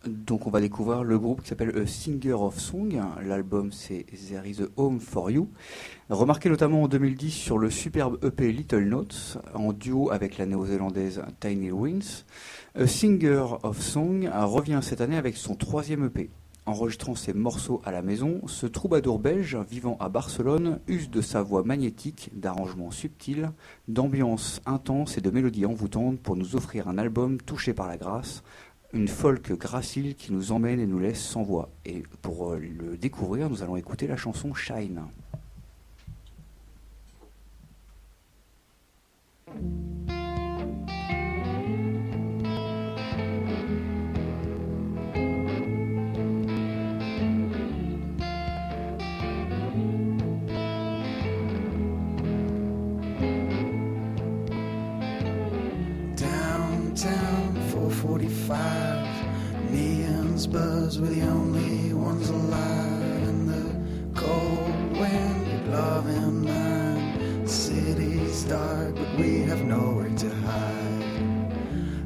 Donc on va découvrir le groupe qui s'appelle A Singer of Song. L'album c'est There is a Home for You. Remarqué notamment en 2010 sur le superbe EP Little Notes, en duo avec la néo-zélandaise Tiny Ruins. A Singer of Song revient cette année avec son 3e EP. Enregistrant ses morceaux à la maison, ce troubadour belge vivant à Barcelone use de sa voix magnétique, d'arrangements subtils, d'ambiances intenses et de mélodies envoûtantes pour nous offrir un album touché par la grâce, une folk gracile qui nous emmène et nous laisse sans voix. Et pour le découvrir, nous allons écouter la chanson Shine. Downtown 445, neons buzz, we're the only ones alive in the cold wind, your love and mine. City's dark, but we have nowhere to hide.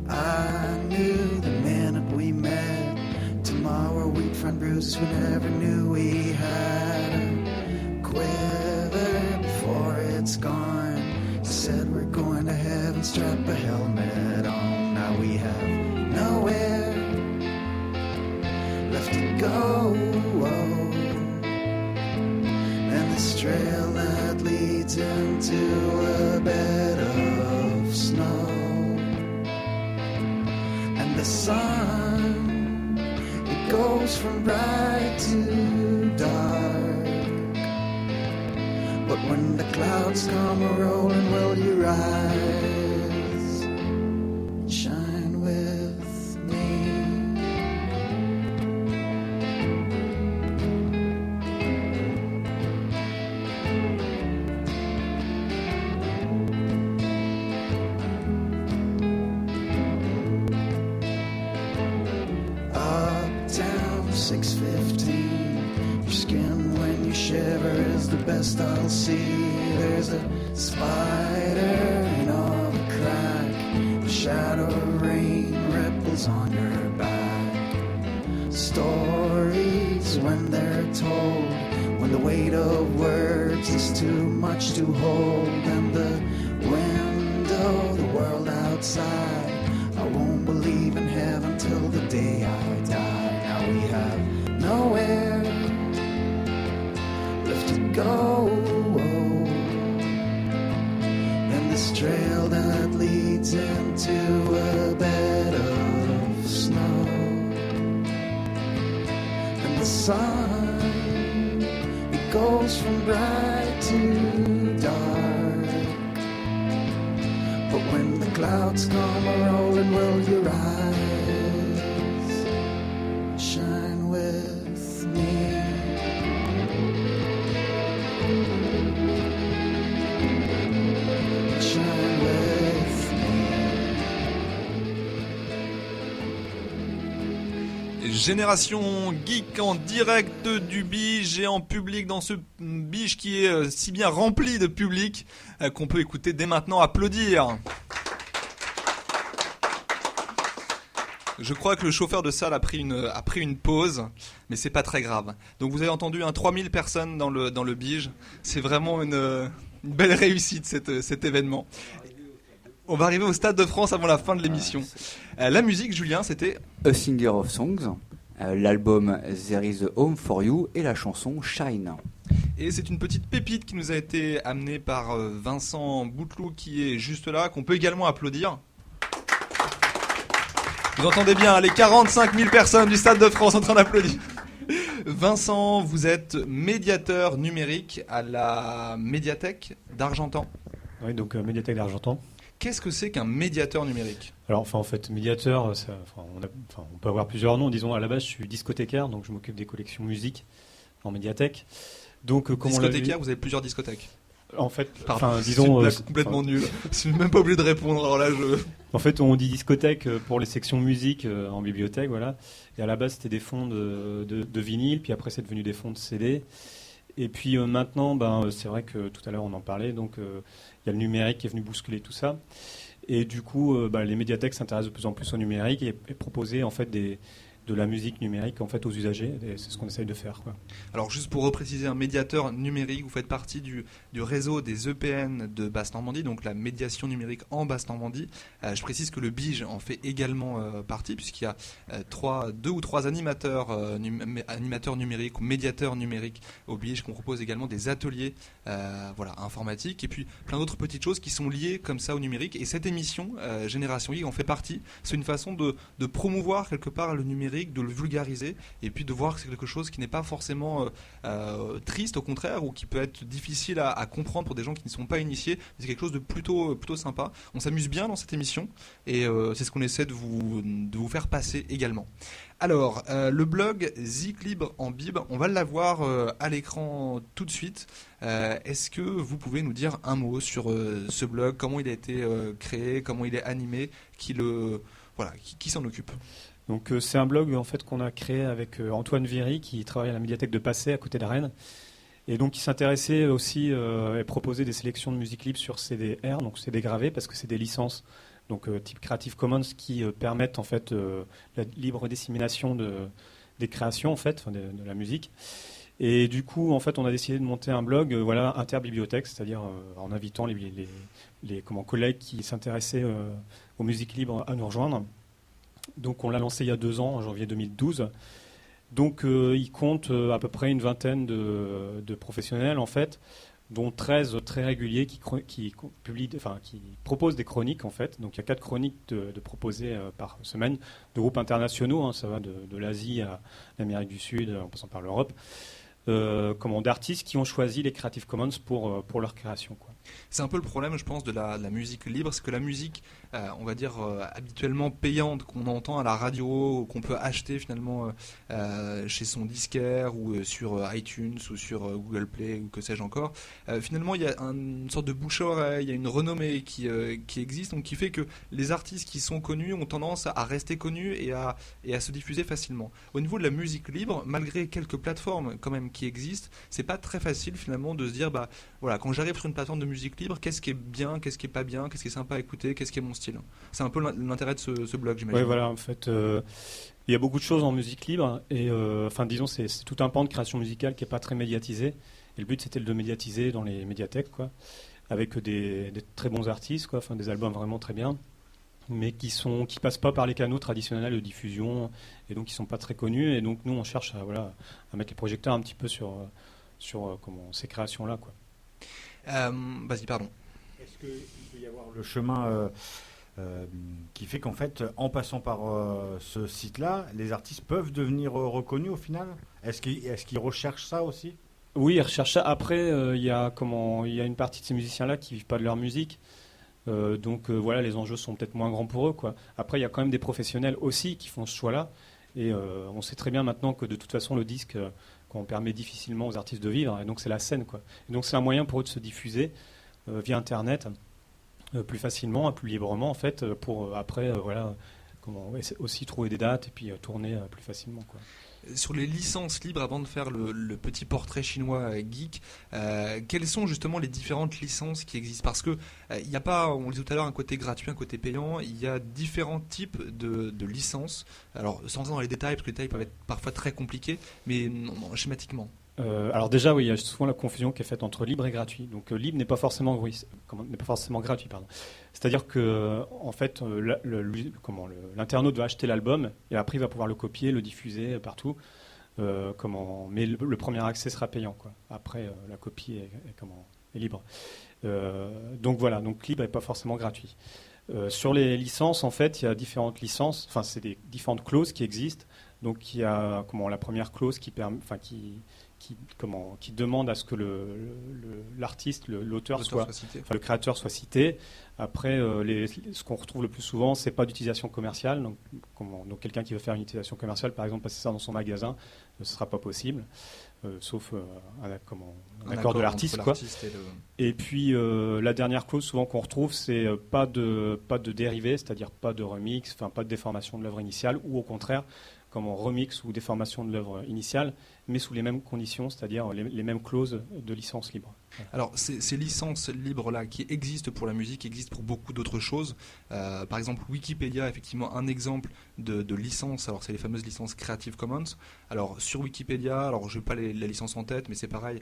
I knew the minute we met, tomorrow we'd find bruises we never knew we had. A quiver before it's gone. Said we're going to heaven, strap a helmet on. Now we have nowhere left to go, and this trail that leads into a bed of snow. And the sun, it goes from bright to dark. But when the clouds come a-rolling, will you rise and shine with me? Uptown 615, your skin when you shiver is the best I'll see. There's a spider in all the crack, the shadow of rain ripples on your back. Stories when they're told, when the weight of words is too much to hold, and the window, the world outside, I won't believe in heaven till the day I die. Now we have nowhere left to go, this trail that leads into a bed of snow. And the sun, it goes from bright to dark. But when the clouds come a-rolling, will your eyes shine with me? Shine with me. Génération Geek en direct du Bige et en public dans ce Bige qui est si bien rempli de public qu'on peut écouter dès maintenant applaudir. Je crois que le chauffeur de salle a pris une pause, mais c'est pas très grave. Donc vous avez entendu 3000 personnes dans le Bige. C'est vraiment une belle réussite cet événement. On va arriver au Stade de France avant la fin de l'émission. La musique, Julien, c'était A Singer of Songs, l'album There is a Home for You et la chanson Shine. Et c'est une petite pépite qui nous a été amenée par Vincent Bouteloup qui est juste là, qu'on peut également applaudir. Vous entendez bien les 45 000 personnes du Stade de France en train d'applaudir. Vincent, vous êtes médiateur numérique à la médiathèque d'Argentan. Oui, donc médiathèque d'Argentan. Qu'est-ce que c'est qu'un médiateur numérique ? Alors, en fait, médiateur, on peut avoir plusieurs noms. Disons, à la base, je suis discothécaire, donc je m'occupe des collections musique en médiathèque. Donc, discothécaire, vous avez plusieurs discothèques. En fait, disons, c'est complètement nul. Je suis même pas obligé de répondre. Alors là, En fait, on dit discothèque pour les sections musique en bibliothèque, voilà. Et à la base, c'était des fonds de vinyle, puis après, c'est devenu des fonds de CD. Et puis maintenant, c'est vrai que tout à l'heure, on en parlait, donc il y a le numérique qui est venu bousculer tout ça. Et du coup, les médiathèques s'intéressent de plus en plus au numérique et proposer en fait de la musique numérique en fait aux usagers, et c'est ce qu'on essaye de faire, quoi. Alors juste pour repréciser, un médiateur numérique, vous faites partie du réseau des EPN de Basse-Normandie, donc la médiation numérique en Basse-Normandie. Je précise que le Bige en fait également partie, puisqu'il y a 2 ou 3 animateurs numériques ou médiateurs numériques au Bige, qu'on propose également des ateliers informatiques, et puis plein d'autres petites choses qui sont liées comme ça au numérique. Et cette émission, Génération Geek, en fait partie. C'est une façon de promouvoir quelque part le numérique, de le vulgariser, et puis de voir que c'est quelque chose qui n'est pas forcément triste, au contraire, ou qui peut être difficile à comprendre pour des gens qui ne sont pas initiés. C'est quelque chose de plutôt sympa. On s'amuse bien dans cette émission, et c'est ce qu'on essaie de vous faire passer également. Alors, le blog Zik Libre en Bib, on va l'avoir à l'écran tout de suite. Est-ce que vous pouvez nous dire un mot sur ce blog, comment il a été créé, comment il est animé, qui s'en occupe ? Donc c'est un blog en fait qu'on a créé avec Antoine Viry qui travaille à la médiathèque de Passé à côté de Rennes, et donc il s'intéressait aussi et proposait des sélections de musique libre sur CDR, donc CD gravé, parce que c'est des licences donc type Creative Commons qui permettent en fait la libre dissémination des créations en fait, de la musique. Et du coup en fait on a décidé de monter un blog interbibliothèque, c'est-à-dire en invitant les collègues qui s'intéressaient aux musiques libres à nous rejoindre. Donc on l'a lancé il y a 2 ans, en janvier 2012. Donc il compte à peu près une vingtaine de professionnels en fait, dont 13 très réguliers qui proposent des chroniques en fait. Donc il y a 4 chroniques de proposées par semaine, de groupes internationaux, ça va de l'Asie à l'Amérique du Sud, en passant par l'Europe. D'artistes qui ont choisi les Creative Commons pour leur création, quoi. C'est un peu le problème, je pense, de la musique libre, c'est que la musique, on va dire, habituellement payante, qu'on entend à la radio, qu'on peut acheter finalement chez son disquaire ou sur iTunes ou sur Google Play ou que sais-je encore, finalement il y a une sorte de bouche à oreille, il y a une renommée qui existe, donc qui fait que les artistes qui sont connus ont tendance à rester connus et à se diffuser facilement. Au niveau de la musique libre, malgré quelques plateformes quand même qui existent, c'est pas très facile finalement de se dire quand j'arrive sur une plateforme de musique libre, qu'est-ce qui est bien, qu'est-ce qui est pas bien, qu'est-ce qui est sympa à écouter, qu'est-ce qui est mon style. C'est un peu l'intérêt de ce blog, j'imagine. Oui, voilà, en fait, il y a beaucoup de choses en musique libre, et disons, c'est tout un pan de création musicale qui n'est pas très médiatisé, et le but c'était de le médiatiser dans les médiathèques, quoi, avec des très bons artistes, quoi, des albums vraiment très bien, mais qui passent pas par les canaux traditionnels de diffusion, et donc qui sont pas très connus, et donc nous on cherche à mettre les projecteurs un petit peu sur ces créations-là, quoi. Vas-y, pardon. Est-ce qu'il peut y y avoir le chemin qui fait qu'en fait, en passant par ce site-là, les artistes peuvent devenir reconnus au final. Est-ce qu'ils recherchent ça aussi? Oui, ils recherchent ça. Après, il y a une partie de ces musiciens-là qui vivent pas de leur musique. Donc voilà, les enjeux sont peut-être moins grands pour eux, quoi. Après, il y a quand même des professionnels aussi qui font ce choix-là. Et on sait très bien maintenant que de toute façon, le disque, qu'on permet difficilement aux artistes de vivre. Et donc, c'est la scène, quoi. Et donc, c'est un moyen pour eux de se diffuser via Internet plus facilement, plus librement, en fait, pour après, aussi trouver des dates et puis tourner plus facilement, quoi. Sur les licences libres, avant de faire le petit portrait chinois geek, quelles sont justement les différentes licences qui existent? Parce que il n'y a pas, on le disait tout à l'heure, un côté gratuit, un côté payant. Il y a différents types de licences. Alors, sans entrer dans les détails, parce que les détails peuvent être parfois très compliqués, mais schématiquement. Alors déjà, oui, il y a souvent la confusion qui est faite entre libre et gratuit. Donc libre n'est pas forcément gratuit, pardon. C'est-à-dire que en fait, l'internaute va acheter l'album et après il va pouvoir le copier, le diffuser partout. Mais le premier accès sera payant, quoi. Après, la copie est libre. Donc voilà, donc libre n'est pas forcément gratuit. Sur les licences, en fait, il y a différentes licences. Enfin, c'est des différentes clauses qui existent. Donc il y a la première clause qui demande à ce que l'artiste, l'auteur soit cité. Le créateur soit cité. Après, ce qu'on retrouve le plus souvent, c'est pas d'utilisation commerciale. Donc quelqu'un qui veut faire une utilisation commerciale, par exemple, passer ça dans son magasin, ce sera pas possible, sauf un accord de l'artiste, quoi. Et puis la dernière clause souvent qu'on retrouve, c'est pas de dérivé, c'est-à-dire pas de remix, pas de déformation de l'œuvre initiale, ou au contraire, remix ou déformation de l'œuvre initiale, mais sous les mêmes conditions, c'est-à-dire les mêmes clauses de licence libre. Alors, ces licences libres-là qui existent pour la musique existent pour beaucoup d'autres choses. Par exemple, Wikipédia, effectivement, un exemple de licence. Alors, c'est les fameuses licences Creative Commons. Alors, sur Wikipédia, alors je n'ai pas la licence en tête, mais c'est pareil.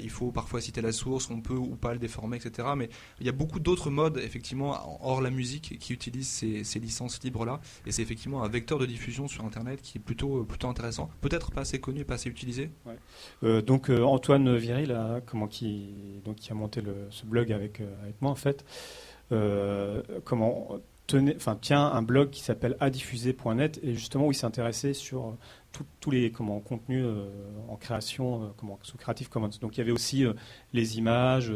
Il faut parfois citer la source, on peut ou pas le déformer, etc. Mais il y a beaucoup d'autres modes, effectivement, hors la musique, qui utilisent ces licences libres-là. Et c'est effectivement un vecteur de diffusion sur Internet qui est plutôt intéressant. Peut-être pas assez connu, pas assez utilisé. Ouais. Donc, Antoine Viry, là, qui a monté ce blog avec moi, en fait, tient un blog qui s'appelle adiffuser.net, et justement où il s'est intéressé sur tous les contenus en création sous Creative Commons. Donc il y avait aussi les images,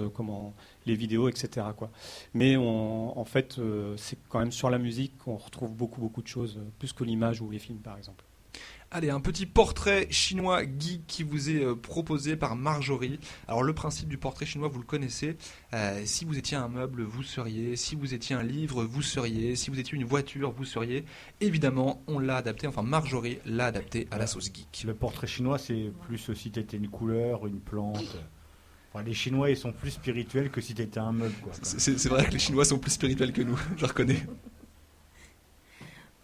les vidéos, etc., quoi. Mais en fait, c'est quand même sur la musique qu'on retrouve beaucoup de choses, plus que l'image ou les films, par exemple. Allez, un petit portrait chinois geek qui vous est proposé par Marjorie. Alors le principe du portrait chinois, vous le connaissez. Si vous étiez un meuble, vous seriez. Si vous étiez un livre, vous seriez. Si vous étiez une voiture, vous seriez. Évidemment, on l'a adapté, Marjorie l'a adapté à la sauce geek. Le portrait chinois, c'est plus si tu étais une couleur, une plante. Les Chinois, ils sont plus spirituels que si tu étais un meuble, quoi. C'est vrai que les Chinois sont plus spirituels que nous, je reconnais.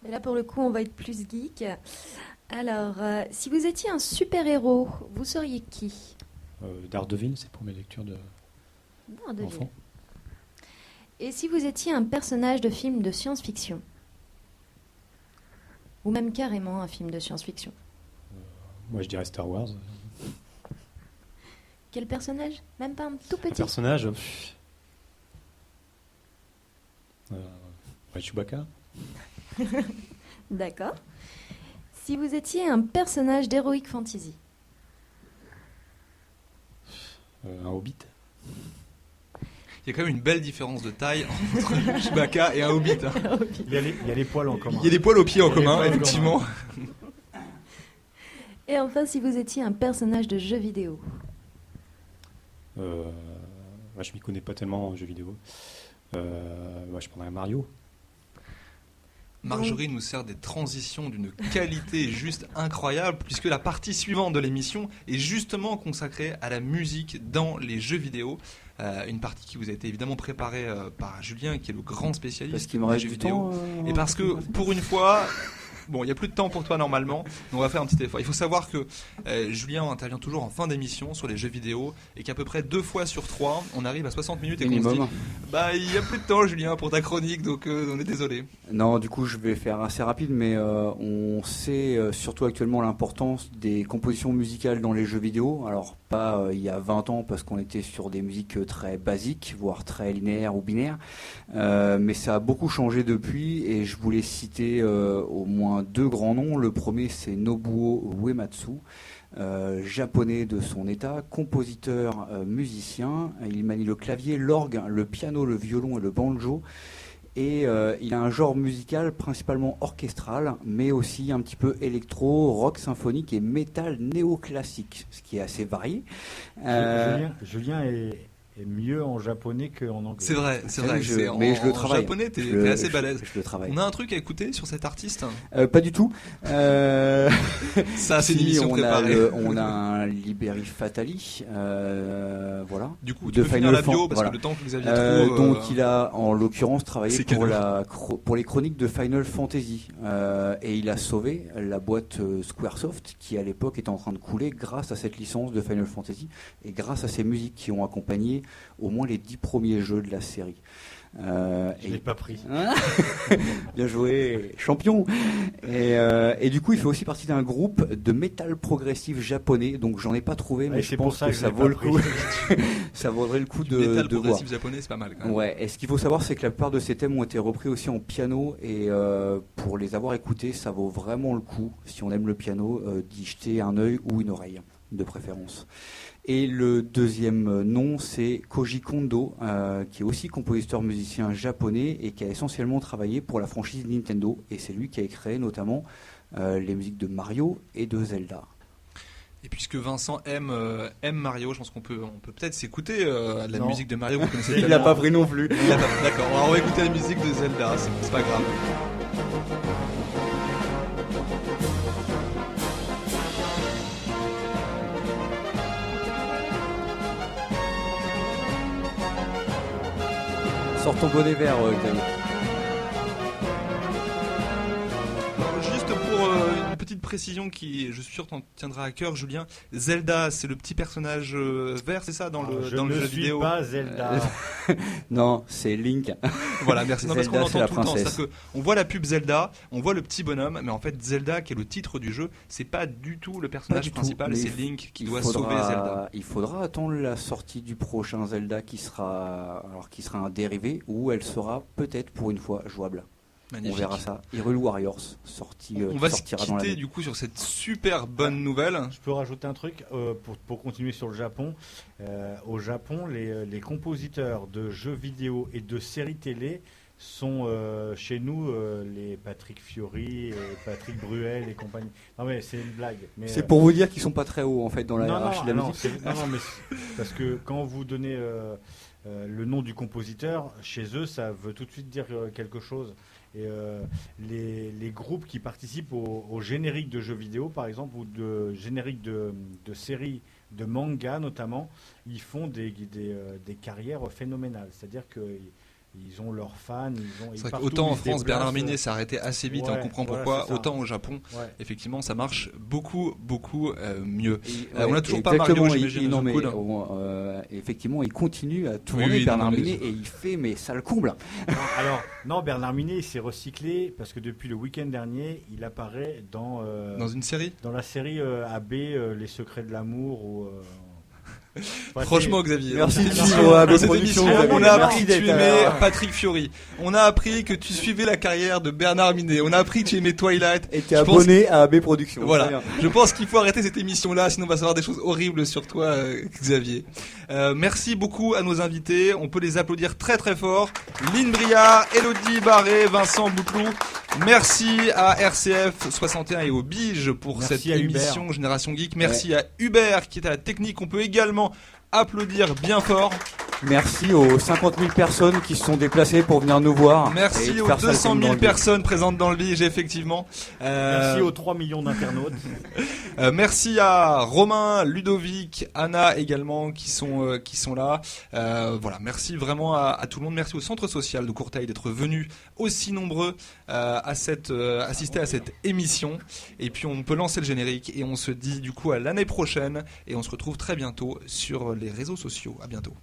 Mais là, pour le coup, on va être plus geek. Alors, si vous étiez un super-héros, vous seriez qui? Daredevil, c'est pour mes lectures d'enfants. Et si vous étiez un personnage de film de science-fiction? Ou même carrément un film de science-fiction? Moi, je dirais Star Wars. Quel personnage? Même pas un tout petit? Un personnage Chewbacca. D'accord. Si vous étiez un personnage d'Heroic Fantasy? Un hobbit. Il y a quand même une belle différence de taille entre Chewbacca et un hobbit. Hein. Il y a les poils en commun. Il y a les poils aux pieds en commun, effectivement. Et enfin, si vous étiez un personnage de jeu vidéo? Je m'y connais pas tellement en jeux vidéo. Je prendrais Mario. Marjorie nous sert des transitions d'une qualité juste incroyable, puisque la partie suivante de l'émission est justement consacrée à la musique dans les jeux vidéo. Une partie qui vous a été évidemment préparée par Julien, qui est le grand spécialiste parce qu'il me reste des jeux du vidéo. temps, et parce que pour une fois... Bon, il n'y a plus de temps pour toi normalement, mais on va faire un petit effort. Il faut savoir que Julien intervient toujours en fin d'émission sur les jeux vidéo et qu'à peu près 2 fois sur 3, on arrive à 60 minutes et qu'on se dit il n'y a plus de temps, Julien, pour ta chronique, donc on est désolé. Non, du coup, je vais faire assez rapide, mais on sait surtout actuellement l'importance des compositions musicales dans les jeux vidéo. Alors, pas il y a 20 ans parce qu'on était sur des musiques très basiques, voire très linéaires ou binaires, mais ça a beaucoup changé depuis et je voulais citer au moins 2 grands noms. Le premier, c'est Nobuo Uematsu, japonais de son état, compositeur, musicien. Il manie le clavier, l'orgue, le piano, le violon et le banjo. Et il a un genre musical principalement orchestral, mais aussi un petit peu électro, rock symphonique et métal néoclassique, ce qui est assez varié. Julien est mieux en japonais qu'en anglais. C'est vrai. Mais je le travaille. En japonais, t'es assez balèze. Je le travaille. On a un truc à écouter sur cet artiste? Pas du tout. Ça, c'est une émission préparée. On a un Liberi Fatali, voilà. Du coup, tu peux finir la bio parce voilà. que le temps que Xavier trouve. Donc, il a en l'occurrence travaillé C'est pour les chroniques de Final Fantasy, et il a sauvé la boîte Squaresoft qui à l'époque était en train de couler grâce à cette licence de Final Fantasy et grâce à ces musiques qui ont accompagné au moins les 10 premiers jeux de la série. Je l'ai pas pris. Bien joué, champion. Et du coup, il fait aussi partie d'un groupe de métal progressif japonais. Donc, j'en ai pas trouvé, mais je pense que ça vaut le coup. Ça vaudrait le coup de métal voir. progressif japonais, c'est pas mal. Quand même. Ouais. Et ce qu'il faut savoir, c'est que la plupart de ces thèmes ont été repris aussi en piano. Et pour les avoir écoutés, ça vaut vraiment le coup, si on aime le piano, d'y jeter un œil ou une oreille, de préférence. Et le deuxième nom, c'est Koji Kondo, qui est aussi compositeur-musicien japonais et qui a essentiellement travaillé pour la franchise Nintendo. Et c'est lui qui a créé notamment les musiques de Mario et de Zelda. Et puisque Vincent aime Mario, je pense qu'on peut peut-être s'écouter la musique de Mario. Vous connaissez Il l'a pas pris non plus. D'accord, on va écouter la musique de Zelda, c'est pas grave. Sors ton bonnet vert, Xavier. Juste pour une petite précision qui, je suis sûr, t'en tiendra à cœur, Julien. Zelda, c'est le petit personnage vert, c'est ça, dans le jeu vidéo? Je ne suis pas Zelda. Non, c'est Link. Voilà, merci. Non, parce qu'on Zelda, c'est l'entend la tout le temps. princesse. C'est-à-dire qu'on voit la pub Zelda, on voit le petit bonhomme, mais en fait, Zelda, qui est le titre du jeu, c'est pas du tout le personnage principal, mais c'est Link qui doit sauver Zelda. Il faudra attendre la sortie du prochain Zelda qui sera un dérivé où elle sera peut-être pour une fois jouable. Magnifique. On verra ça. Hyrule Warriors on va se sortira dans quitter l'année. du coup sur cette super bonne nouvelle. Je peux rajouter un truc pour continuer sur le Japon. Au Japon, les compositeurs de jeux vidéo et de séries télé sont chez nous les Patrick Fiori, Patrick Bruel et compagnie. Non mais c'est une blague. Mais, c'est pour vous dire qu'ils sont pas très hauts en fait dans la hiérarchie de la musique. Non, mais parce que quand vous donnez le nom du compositeur, chez eux, ça veut tout de suite dire quelque chose. Et les groupes qui participent au générique de jeux vidéo, par exemple, ou de générique de séries, de manga notamment, ils font des carrières phénoménales. C'est-à-dire qu'ils ont leurs fans. C'est vrai qu'autant en France, Bernard Minet s'est arrêté assez vite, on comprend pourquoi. Autant au Japon, effectivement, ça marche beaucoup mieux. On n'a toujours pas Mario, j'imagine. Effectivement, il continue à tourner Bernard Minet et il fait, mais ça le comble. Non, Bernard Minet, il s'est recyclé parce que depuis le week-end dernier, il apparaît dans une série, dans la série AB, Les Secrets de l'amour ou. Franchement, Xavier, merci dans cette émission, on a appris que tu aimais Patrick Fiori, on a appris que tu suivais la carrière de Bernard Minet, on a appris que tu aimais Twilight et tu es abonné à AB Productions. Voilà, je pense qu'il faut arrêter cette émission là, sinon on va savoir des choses horribles sur toi, Xavier. Merci beaucoup à nos invités, on peut les applaudir très très fort. Lynn Briard, Elodie Barré, Vincent Bouteloup. Merci à RCF 61 et au Bige pour cette émission Génération Geek. Merci à Hubert qui est à la technique. On peut également applaudir bien fort. Merci aux 50 000 personnes qui se sont déplacées pour venir nous voir. Merci aux 200 000 personnes présentes dans le Bige, effectivement. Merci aux 3 millions d'internautes. Merci à Romain, Ludovic, Anna également qui sont là. Voilà, merci vraiment à tout le monde. Merci au Centre Social de Courteil d'être venus aussi nombreux assister à cette émission. Et puis on peut lancer le générique et on se dit du coup à l'année prochaine et on se retrouve très bientôt sur les réseaux sociaux. À bientôt.